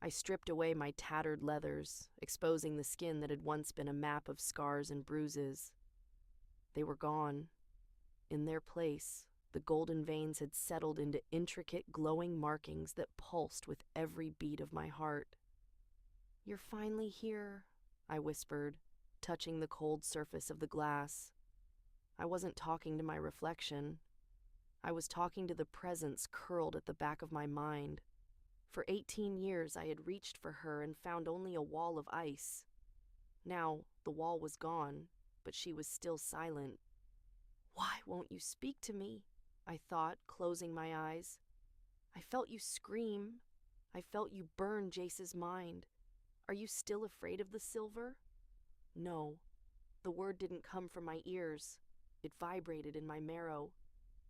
I stripped away my tattered leathers, exposing the skin that had once been a map of scars and bruises. They were gone. In their place, the golden veins had settled into intricate glowing markings that pulsed with every beat of my heart. "You're finally here," I whispered, touching the cold surface of the glass. I wasn't talking to my reflection. I was talking to the presence curled at the back of my mind. For 18 years I had reached for her and found only a wall of ice. Now the wall was gone, but she was still silent. "Why won't you speak to me?" I thought, closing my eyes. "I felt you scream. I felt you burn Jace's mind. Are you still afraid of the silver?" No. The word didn't come from my ears. It vibrated in my marrow.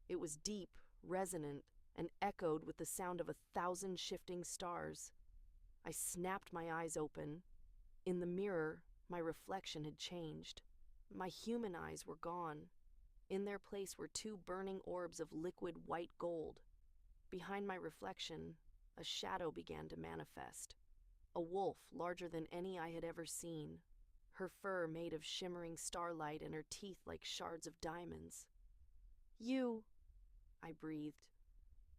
It was deep, resonant, and echoed with the sound of 1,000 shifting stars. I snapped my eyes open. In the mirror, my reflection had changed. My human eyes were gone. In their place were 2 burning orbs of liquid white gold. Behind my reflection, a shadow began to manifest. A wolf larger than any I had ever seen. her fur made of shimmering starlight and her teeth like shards of diamonds. "You," I breathed,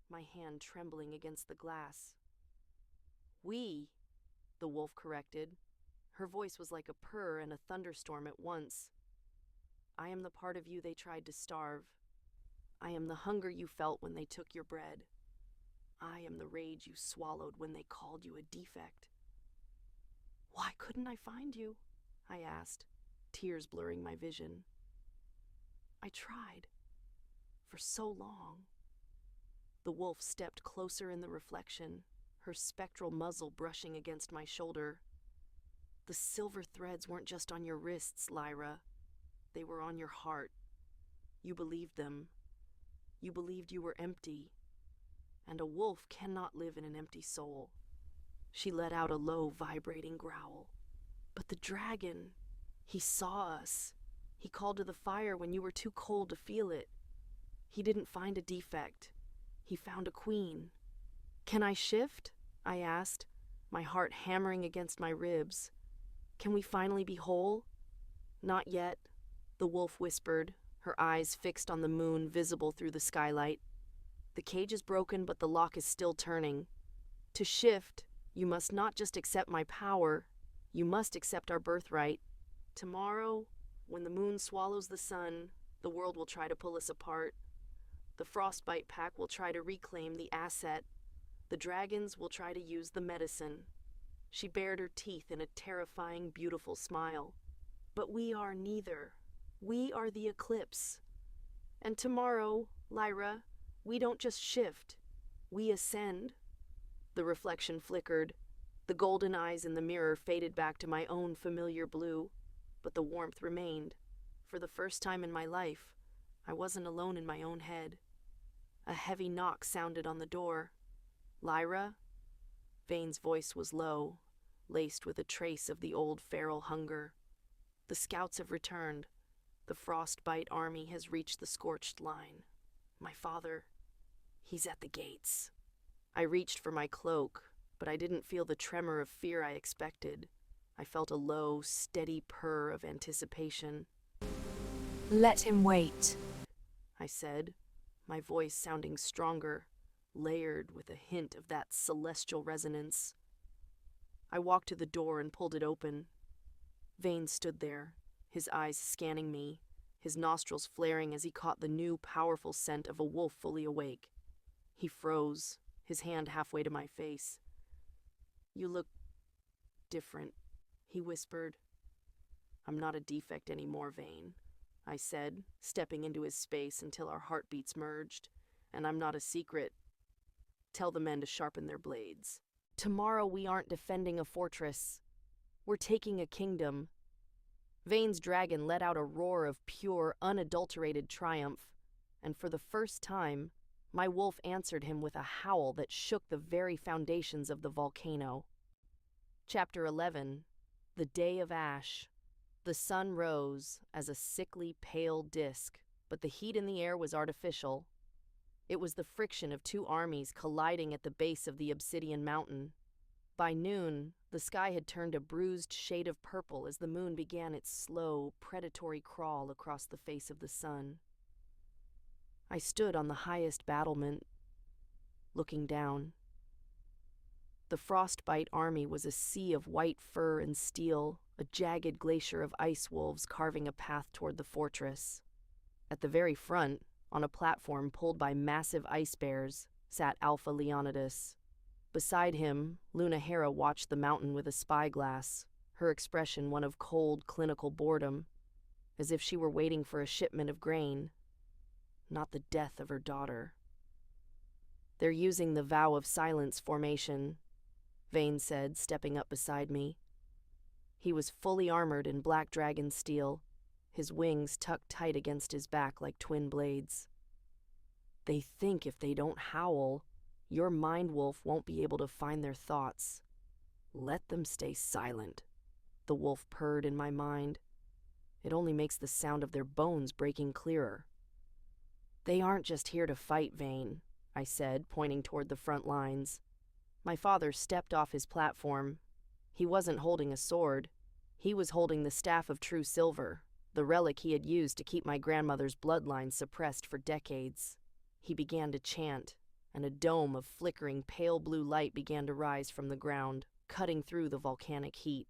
my hand trembling against the glass. "We," the wolf corrected. Her voice was like a purr and a thunderstorm at once. "I am the part of you they tried to starve. I am the hunger you felt when they took your bread. I am the rage you swallowed when they called you a defect." "Why couldn't I find you?" I asked, tears blurring my vision. "I tried. For so long." The wolf stepped closer in the reflection, her spectral muzzle brushing against my shoulder. "The silver threads weren't just on your wrists, Lyra. They were on your heart. You believed them. You believed you were empty. And a wolf cannot live in an empty soul." She let out a low, vibrating growl. "But the dragon, he saw us. He called to the fire when you were too cold to feel it. He didn't find a defect. He found a queen." "Can I shift?" I asked, my heart hammering against my ribs. "Can we finally be whole?" "Not yet," the wolf whispered, her eyes fixed on the moon visible through the skylight. "The cage is broken, but the lock is still turning. To shift, you must not just accept my power, you must accept our birthright. Tomorrow, when the moon swallows the sun, the world will try to pull us apart. The frostbite pack will try to reclaim the asset. The dragons will try to use the medicine." She bared her teeth in a terrifying, beautiful smile. "But we are neither. We are the eclipse. And tomorrow, Lyra, we don't just shift, we ascend." The reflection flickered. The golden eyes in the mirror faded back to my own familiar blue, but the warmth remained. For the first time in my life, I wasn't alone in my own head. A heavy knock sounded on the door. "Lyra?" Vane's voice was low, laced with a trace of the old feral hunger. "The scouts have returned. The frostbite army has reached the Scorched Line. My father, he's at the gates." I reached for my cloak, but I didn't feel the tremor of fear I expected. I felt a low, steady purr of anticipation. Let him wait, I said, my voice sounding stronger, layered with a hint of that celestial resonance. I walked to the door and pulled it open. Vane stood there, his eyes scanning me, his nostrils flaring as he caught the new, powerful scent of a wolf fully awake. He froze, his hand halfway to my face. "You look different," he whispered. "I'm not a defect anymore, Vane," I said, stepping into his space until our heartbeats merged. "And I'm not a secret. Tell the men to sharpen their blades. Tomorrow we aren't defending a fortress. We're taking a kingdom." Vane's dragon let out a roar of pure, unadulterated triumph, and for the first time, my wolf answered him with a howl that shook the very foundations of the volcano. Chapter 11. The Day of Ash. The sun rose as a sickly, pale disk, but the heat in the air was artificial. It was the friction of two armies colliding at the base of the obsidian mountain. By noon, the sky had turned a bruised shade of purple as the moon began its slow, predatory crawl across the face of the sun. I stood on the highest battlement, looking down. The frostbite army was a sea of white fur and steel, a jagged glacier of ice wolves carving a path toward the fortress. At the very front, on a platform pulled by massive ice bears, sat Alpha Leonidas. Beside him, Luna Hera watched the mountain with a spyglass, her expression one of cold, clinical boredom, as if she were waiting for a shipment of grain, not the death of her daughter. "They're using the vow of silence formation," Vane said, stepping up beside me. He was fully armored in black dragon steel, his wings tucked tight against his back like twin blades. "They think if they don't howl, your mind wolf won't be able to find their thoughts. Let them stay silent," the wolf purred in my mind. "It only makes the sound of their bones breaking clearer." "They aren't just here to fight, Vane," I said, pointing toward the front lines. My father stepped off his platform. He wasn't holding a sword. He was holding the staff of true silver, the relic he had used to keep my grandmother's bloodline suppressed for decades. He began to chant, and a dome of flickering pale blue light began to rise from the ground, cutting through the volcanic heat.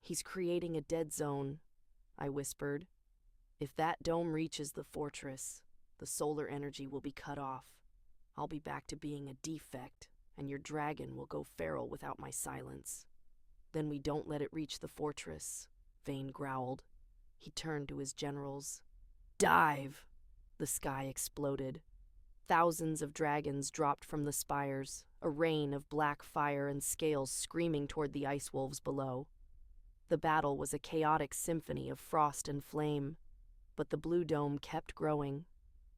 "He's creating a dead zone," I whispered. "If that dome reaches the fortress, the solar energy will be cut off. I'll be back to being a defect, and your dragon will go feral without my silence." "Then we don't let it reach the fortress," Vane growled. He turned to his generals. "Dive!" The sky exploded. Thousands of dragons dropped from the spires, a rain of black fire and scales screaming toward the ice wolves below. The battle was a chaotic symphony of frost and flame, but the blue dome kept growing,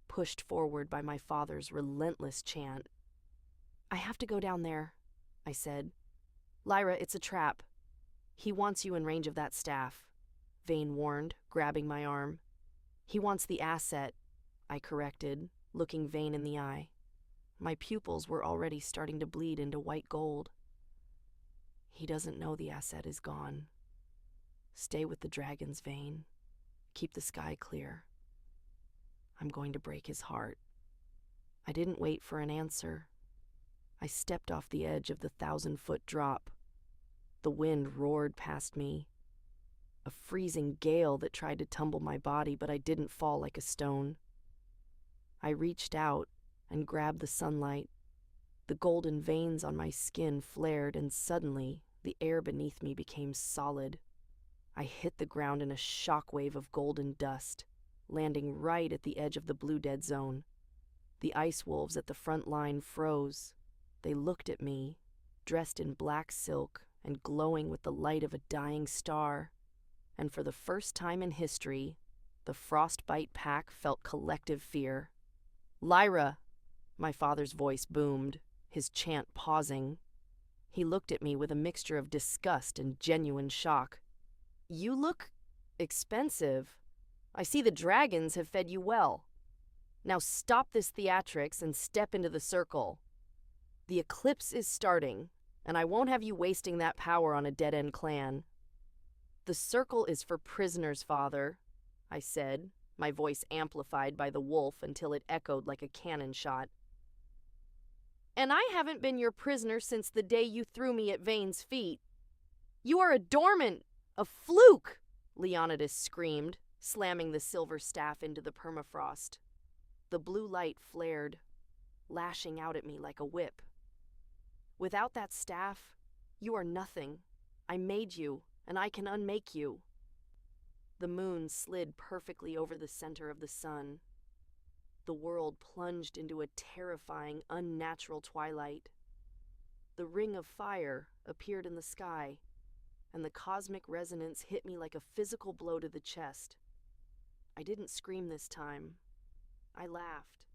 pushed forward by my father's relentless chant. "I have to go down there," I said. "Lyra, it's a trap. He wants you in range of that staff," Vane warned, grabbing my arm. "He wants the asset," I corrected, looking Vane in the eye. My pupils were already starting to bleed into white gold. "He doesn't know the asset is gone. Stay with the dragons, Vane. Keep the sky clear. I'm going to break his heart." I didn't wait for an answer. I stepped off the edge of the 1,000-foot drop. The wind roared past me, a freezing gale that tried to tumble my body, but I didn't fall like a stone. I reached out and grabbed the sunlight. The golden veins on my skin flared, and suddenly the air beneath me became solid. I hit the ground in a shockwave of golden dust, landing right at the edge of the blue dead zone. The ice wolves at the front line froze. They looked at me, dressed in black silk and glowing with the light of a dying star. And for the first time in history, the Frostbite pack felt collective fear. "Lyra!" My father's voice boomed, his chant pausing. He looked at me with a mixture of disgust and genuine shock. "You look expensive. I see the dragons have fed you well. Now stop this theatrics and step into the circle. The eclipse is starting, and I won't have you wasting that power on a dead-end clan." "The circle is for prisoners, Father," I said, my voice amplified by the wolf until it echoed like a cannon shot. "And I haven't been your prisoner since the day you threw me at Vane's feet. You are a dormant, a fluke," Leonidas screamed, slamming the silver staff into the permafrost. The blue light flared, lashing out at me like a whip. "Without that staff, you are nothing. I made you, and I can unmake you." The moon slid perfectly over the center of the sun. The world plunged into a terrifying, unnatural twilight. The ring of fire appeared in the sky, and the cosmic resonance hit me like a physical blow to the chest. I didn't scream this time. I laughed.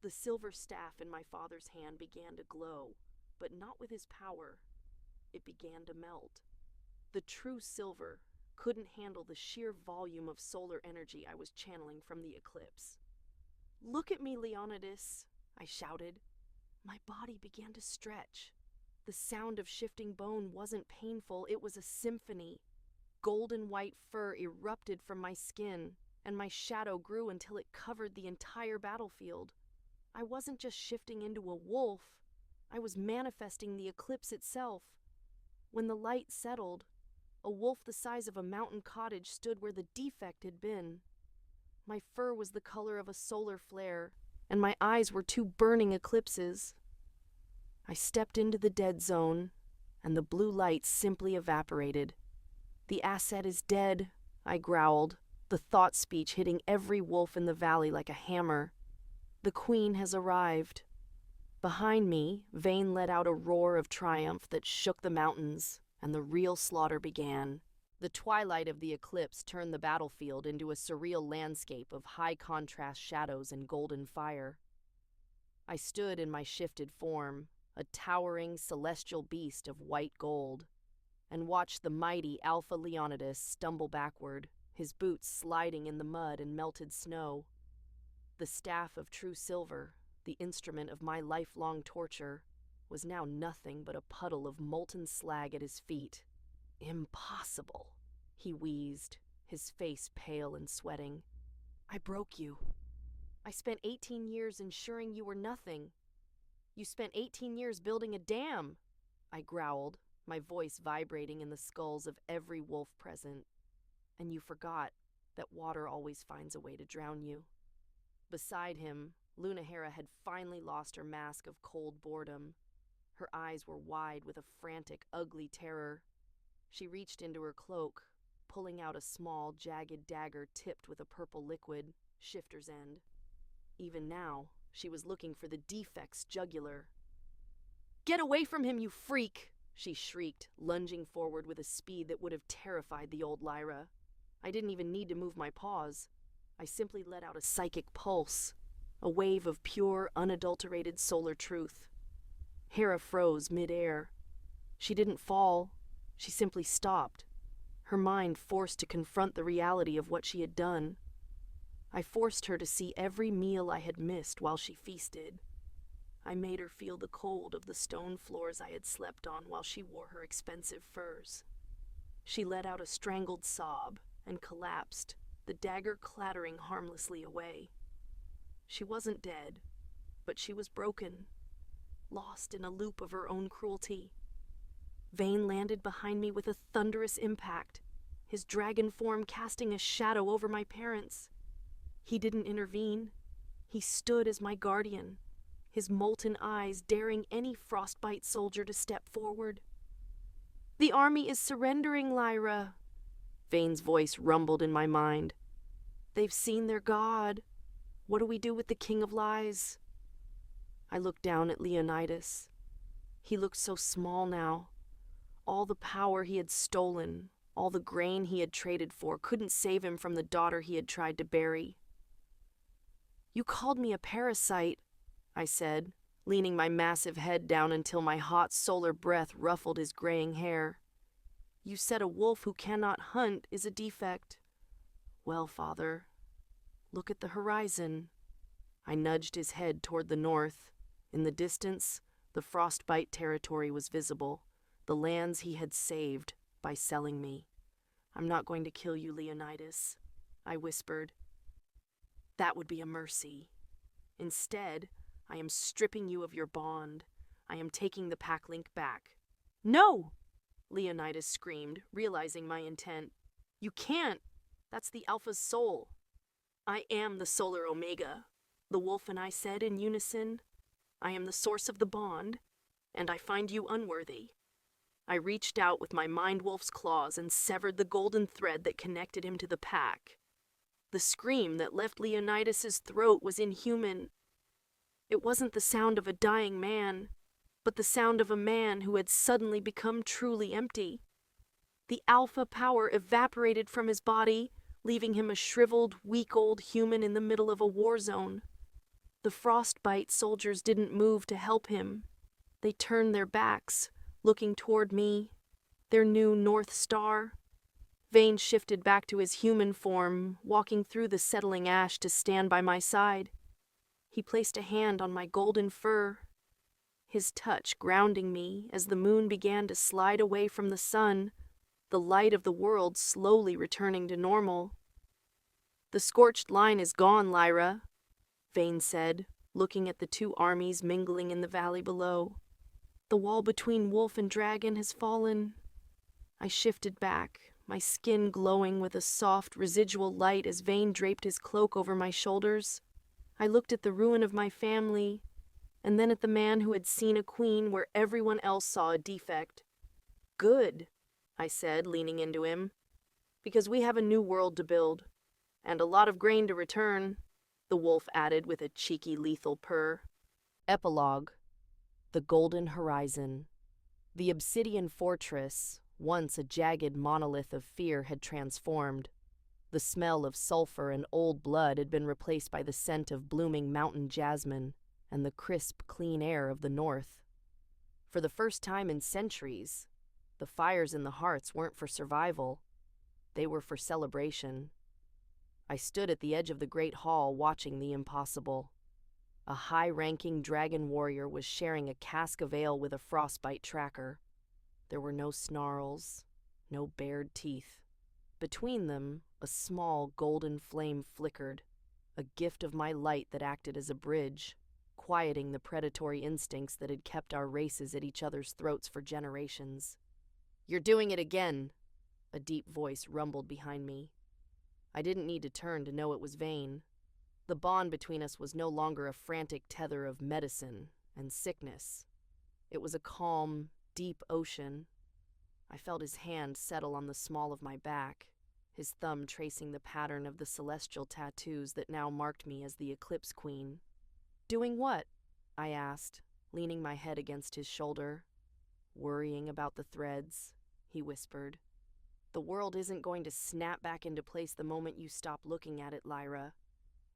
The silver staff in my father's hand began to glow, but not with his power. It began to melt. The true silver couldn't handle the sheer volume of solar energy I was channeling from the eclipse. "Look at me, Leonidas," I shouted. My body began to stretch. The sound of shifting bone wasn't painful, it was a symphony. Golden white fur erupted from my skin, and my shadow grew until it covered the entire battlefield. I wasn't just shifting into a wolf, I was manifesting the eclipse itself. When the light settled, a wolf the size of a mountain cottage stood where the defect had been. My fur was the color of a solar flare, and my eyes were two burning eclipses. I stepped into the dead zone, and the blue light simply evaporated. "The asset is dead," I growled, the thought speech hitting every wolf in the valley like a hammer. "The queen has arrived." Behind me, Vane let out a roar of triumph that shook the mountains, and the real slaughter began. The twilight of the eclipse turned the battlefield into a surreal landscape of high-contrast shadows and golden fire. I stood in my shifted form, a towering celestial beast of white gold, and watched the mighty Alpha Leonidas stumble backward, his boots sliding in the mud and melted snow. The staff of true silver, the instrument of my lifelong torture, was now nothing but a puddle of molten slag at his feet. Impossible, he wheezed, his face pale and sweating. I broke you. I spent 18 years ensuring you were nothing. You spent 18 years building a dam, I growled, my voice vibrating in the skulls of every wolf present. And you forgot that water always finds a way to drown you. Beside him, Lunahera had finally lost her mask of cold boredom. Her eyes were wide with a frantic, ugly terror. She reached into her cloak, pulling out a small, jagged dagger tipped with a purple liquid, shifter's end. Even now, she was looking for the defect's jugular. Get away from him, you freak! She shrieked, lunging forward with a speed that would have terrified the old Lyra. I didn't even need to move my paws. I simply let out a psychic pulse, a wave of pure, unadulterated solar truth. Hera froze mid-air. She didn't fall. She simply stopped, her mind forced to confront the reality of what she had done. I forced her to see every meal I had missed while she feasted. I made her feel the cold of the stone floors I had slept on while she wore her expensive furs. She let out a strangled sob and collapsed, the dagger clattering harmlessly away. She wasn't dead, but she was broken, lost in a loop of her own cruelty. Vane landed behind me with a thunderous impact, his dragon form casting a shadow over my parents. He didn't intervene. He stood as my guardian, his molten eyes daring any frostbite soldier to step forward. The army is surrendering, Lyra. Vane's voice rumbled in my mind. They've seen their god. What do we do with the King of Lies? I looked down at Leonidas. He looked so small now. All the power he had stolen, all the grain he had traded for, couldn't save him from the daughter he had tried to bury. You called me a parasite, I said, leaning my massive head down until my hot solar breath ruffled his graying hair. You said a wolf who cannot hunt is a defect. Well, father, look at the horizon. I nudged his head toward the north. In the distance, the frostbite territory was visible, the lands he had saved by selling me. I'm not going to kill you, Leonidas, I whispered. That would be a mercy. Instead, I am stripping you of your bond. I am taking the pack link back. No! Leonidas screamed, realizing my intent. You can't! That's the Alpha's soul. I am the Solar Omega, the wolf and I said in unison. I am the source of the bond, and I find you unworthy. I reached out with my mind wolf's claws and severed the golden thread that connected him to the pack. The scream that left Leonidas's throat was inhuman. It wasn't the sound of a dying man, but the sound of a man who had suddenly become truly empty. The alpha power evaporated from his body, leaving him a shriveled, weak-old human in the middle of a war zone. The frostbite soldiers didn't move to help him. They turned their backs, looking toward me, their new North Star. Vane shifted back to his human form, walking through the settling ash to stand by my side. He placed a hand on my golden fur, his touch grounding me as the moon began to slide away from the sun, the light of the world slowly returning to normal. The Scorched Line is gone, Lyra, Vane said, looking at the two armies mingling in the valley below. The wall between wolf and dragon has fallen. I shifted back, my skin glowing with a soft, residual light as Vane draped his cloak over my shoulders. I looked at the ruin of my family, and then at the man who had seen a queen where everyone else saw a defect. Good, I said, leaning into him, because we have a new world to build, and a lot of grain to return, the wolf added with a cheeky, lethal purr. Epilogue. The Golden Horizon. The obsidian fortress, once a jagged monolith of fear, had transformed. The smell of sulfur and old blood had been replaced by the scent of blooming mountain jasmine and the crisp, clean air of the north. For the first time in centuries, the fires in the hearths weren't for survival. They were for celebration. I stood at the edge of the great hall watching the impossible. A high-ranking dragon warrior was sharing a cask of ale with a frostbite tracker. There were no snarls, no bared teeth. Between them, a small golden flame flickered, a gift of my light that acted as a bridge, quieting the predatory instincts that had kept our races at each other's throats for generations. "You're doing it again," a deep voice rumbled behind me. I didn't need to turn to know it was Vane. The bond between us was no longer a frantic tether of medicine and sickness. It was a calm, deep ocean. I felt his hand settle on the small of my back, his thumb tracing the pattern of the celestial tattoos that now marked me as the Eclipse Queen. "Doing what?" I asked, leaning my head against his shoulder. "Worrying about the threads," he whispered. "The world isn't going to snap back into place the moment you stop looking at it, Lyra.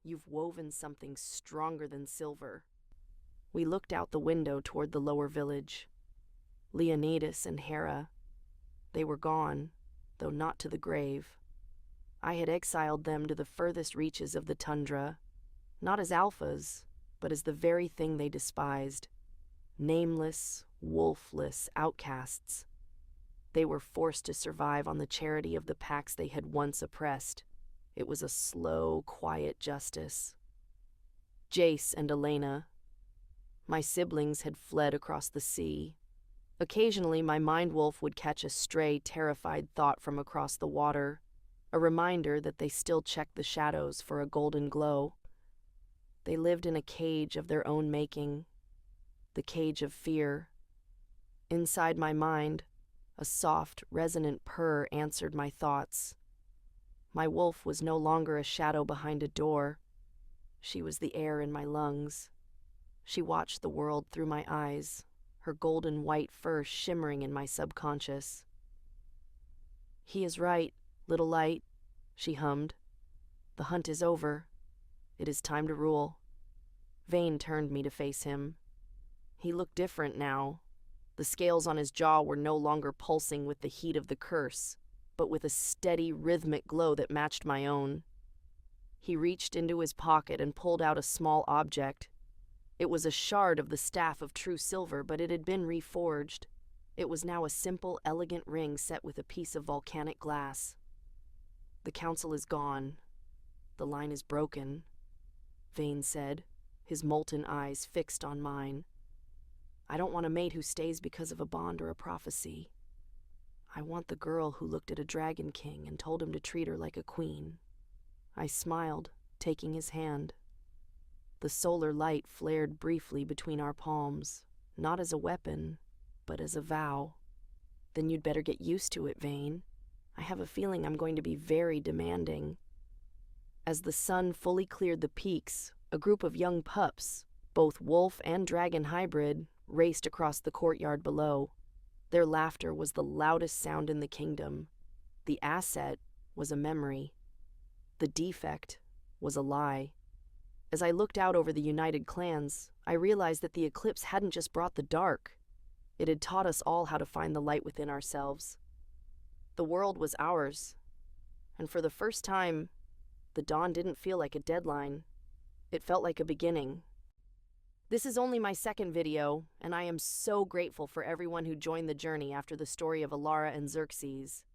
You've woven something stronger than silver." We looked out the window toward the lower village. Leonidas and Hera. They were gone, though not to the grave. I had exiled them to the furthest reaches of the tundra, not as alphas, but as the very thing they despised. Nameless, wolfless outcasts. They were forced to survive on the charity of the packs they had once oppressed. It was a slow, quiet justice. Jace and Elena. My siblings had fled across the sea. Occasionally, my mind wolf would catch a stray, terrified thought from across the water, a reminder that they still checked the shadows for a golden glow. They lived in a cage of their own making, the cage of fear. Inside my mind, a soft, resonant purr answered my thoughts. My wolf was no longer a shadow behind a door. She was the air in my lungs. She watched the world through my eyes, her golden white fur shimmering in my subconscious. "He is right, little light," she hummed. "The hunt is over. It is time to rule." Vane turned me to face him. He looked different now. The scales on his jaw were no longer pulsing with the heat of the curse, but with a steady, rhythmic glow that matched my own. He reached into his pocket and pulled out a small object. It was a shard of the staff of true silver, but it had been reforged. It was now a simple, elegant ring set with a piece of volcanic glass. "The council is gone. The line is broken," Vane said, his molten eyes fixed on mine. "I don't want a mate who stays because of a bond or a prophecy. I want the girl who looked at a dragon king and told him to treat her like a queen." I smiled, taking his hand. The solar light flared briefly between our palms, not as a weapon, but as a vow. "Then you'd better get used to it, Vane. I have a feeling I'm going to be very demanding." As the sun fully cleared the peaks, a group of young pups, both wolf and dragon hybrid, raced across the courtyard below. Their laughter was the loudest sound in the kingdom. The asset was a memory. The defect was a lie. As I looked out over the united clans, I realized that the eclipse hadn't just brought the dark. It had taught us all how to find the light within ourselves. The world was ours, and for the first time, the dawn didn't feel like a deadline. It felt like a beginning. This is only my second video, and I am so grateful for everyone who joined the journey after the story of Alara and Xerxes.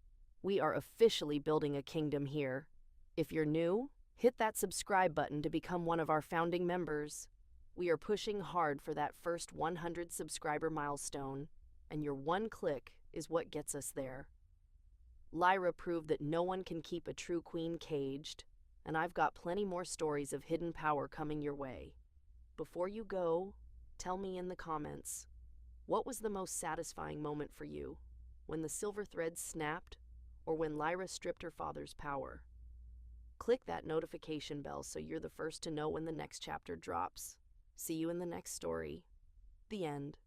We are officially building a kingdom here. If you're new, hit that subscribe button to become one of our founding members. We are pushing hard for that first 100 subscriber milestone, and your one click is what gets us there. Lyra proved that no one can keep a true queen caged, and I've got plenty more stories of hidden power coming your way. Before you go, tell me in the comments, what was the most satisfying moment for you? When the silver threads snapped, or when Lyra stripped her father's power? Click that notification bell so you're the first to know when the next chapter drops. See you in the next story. The end.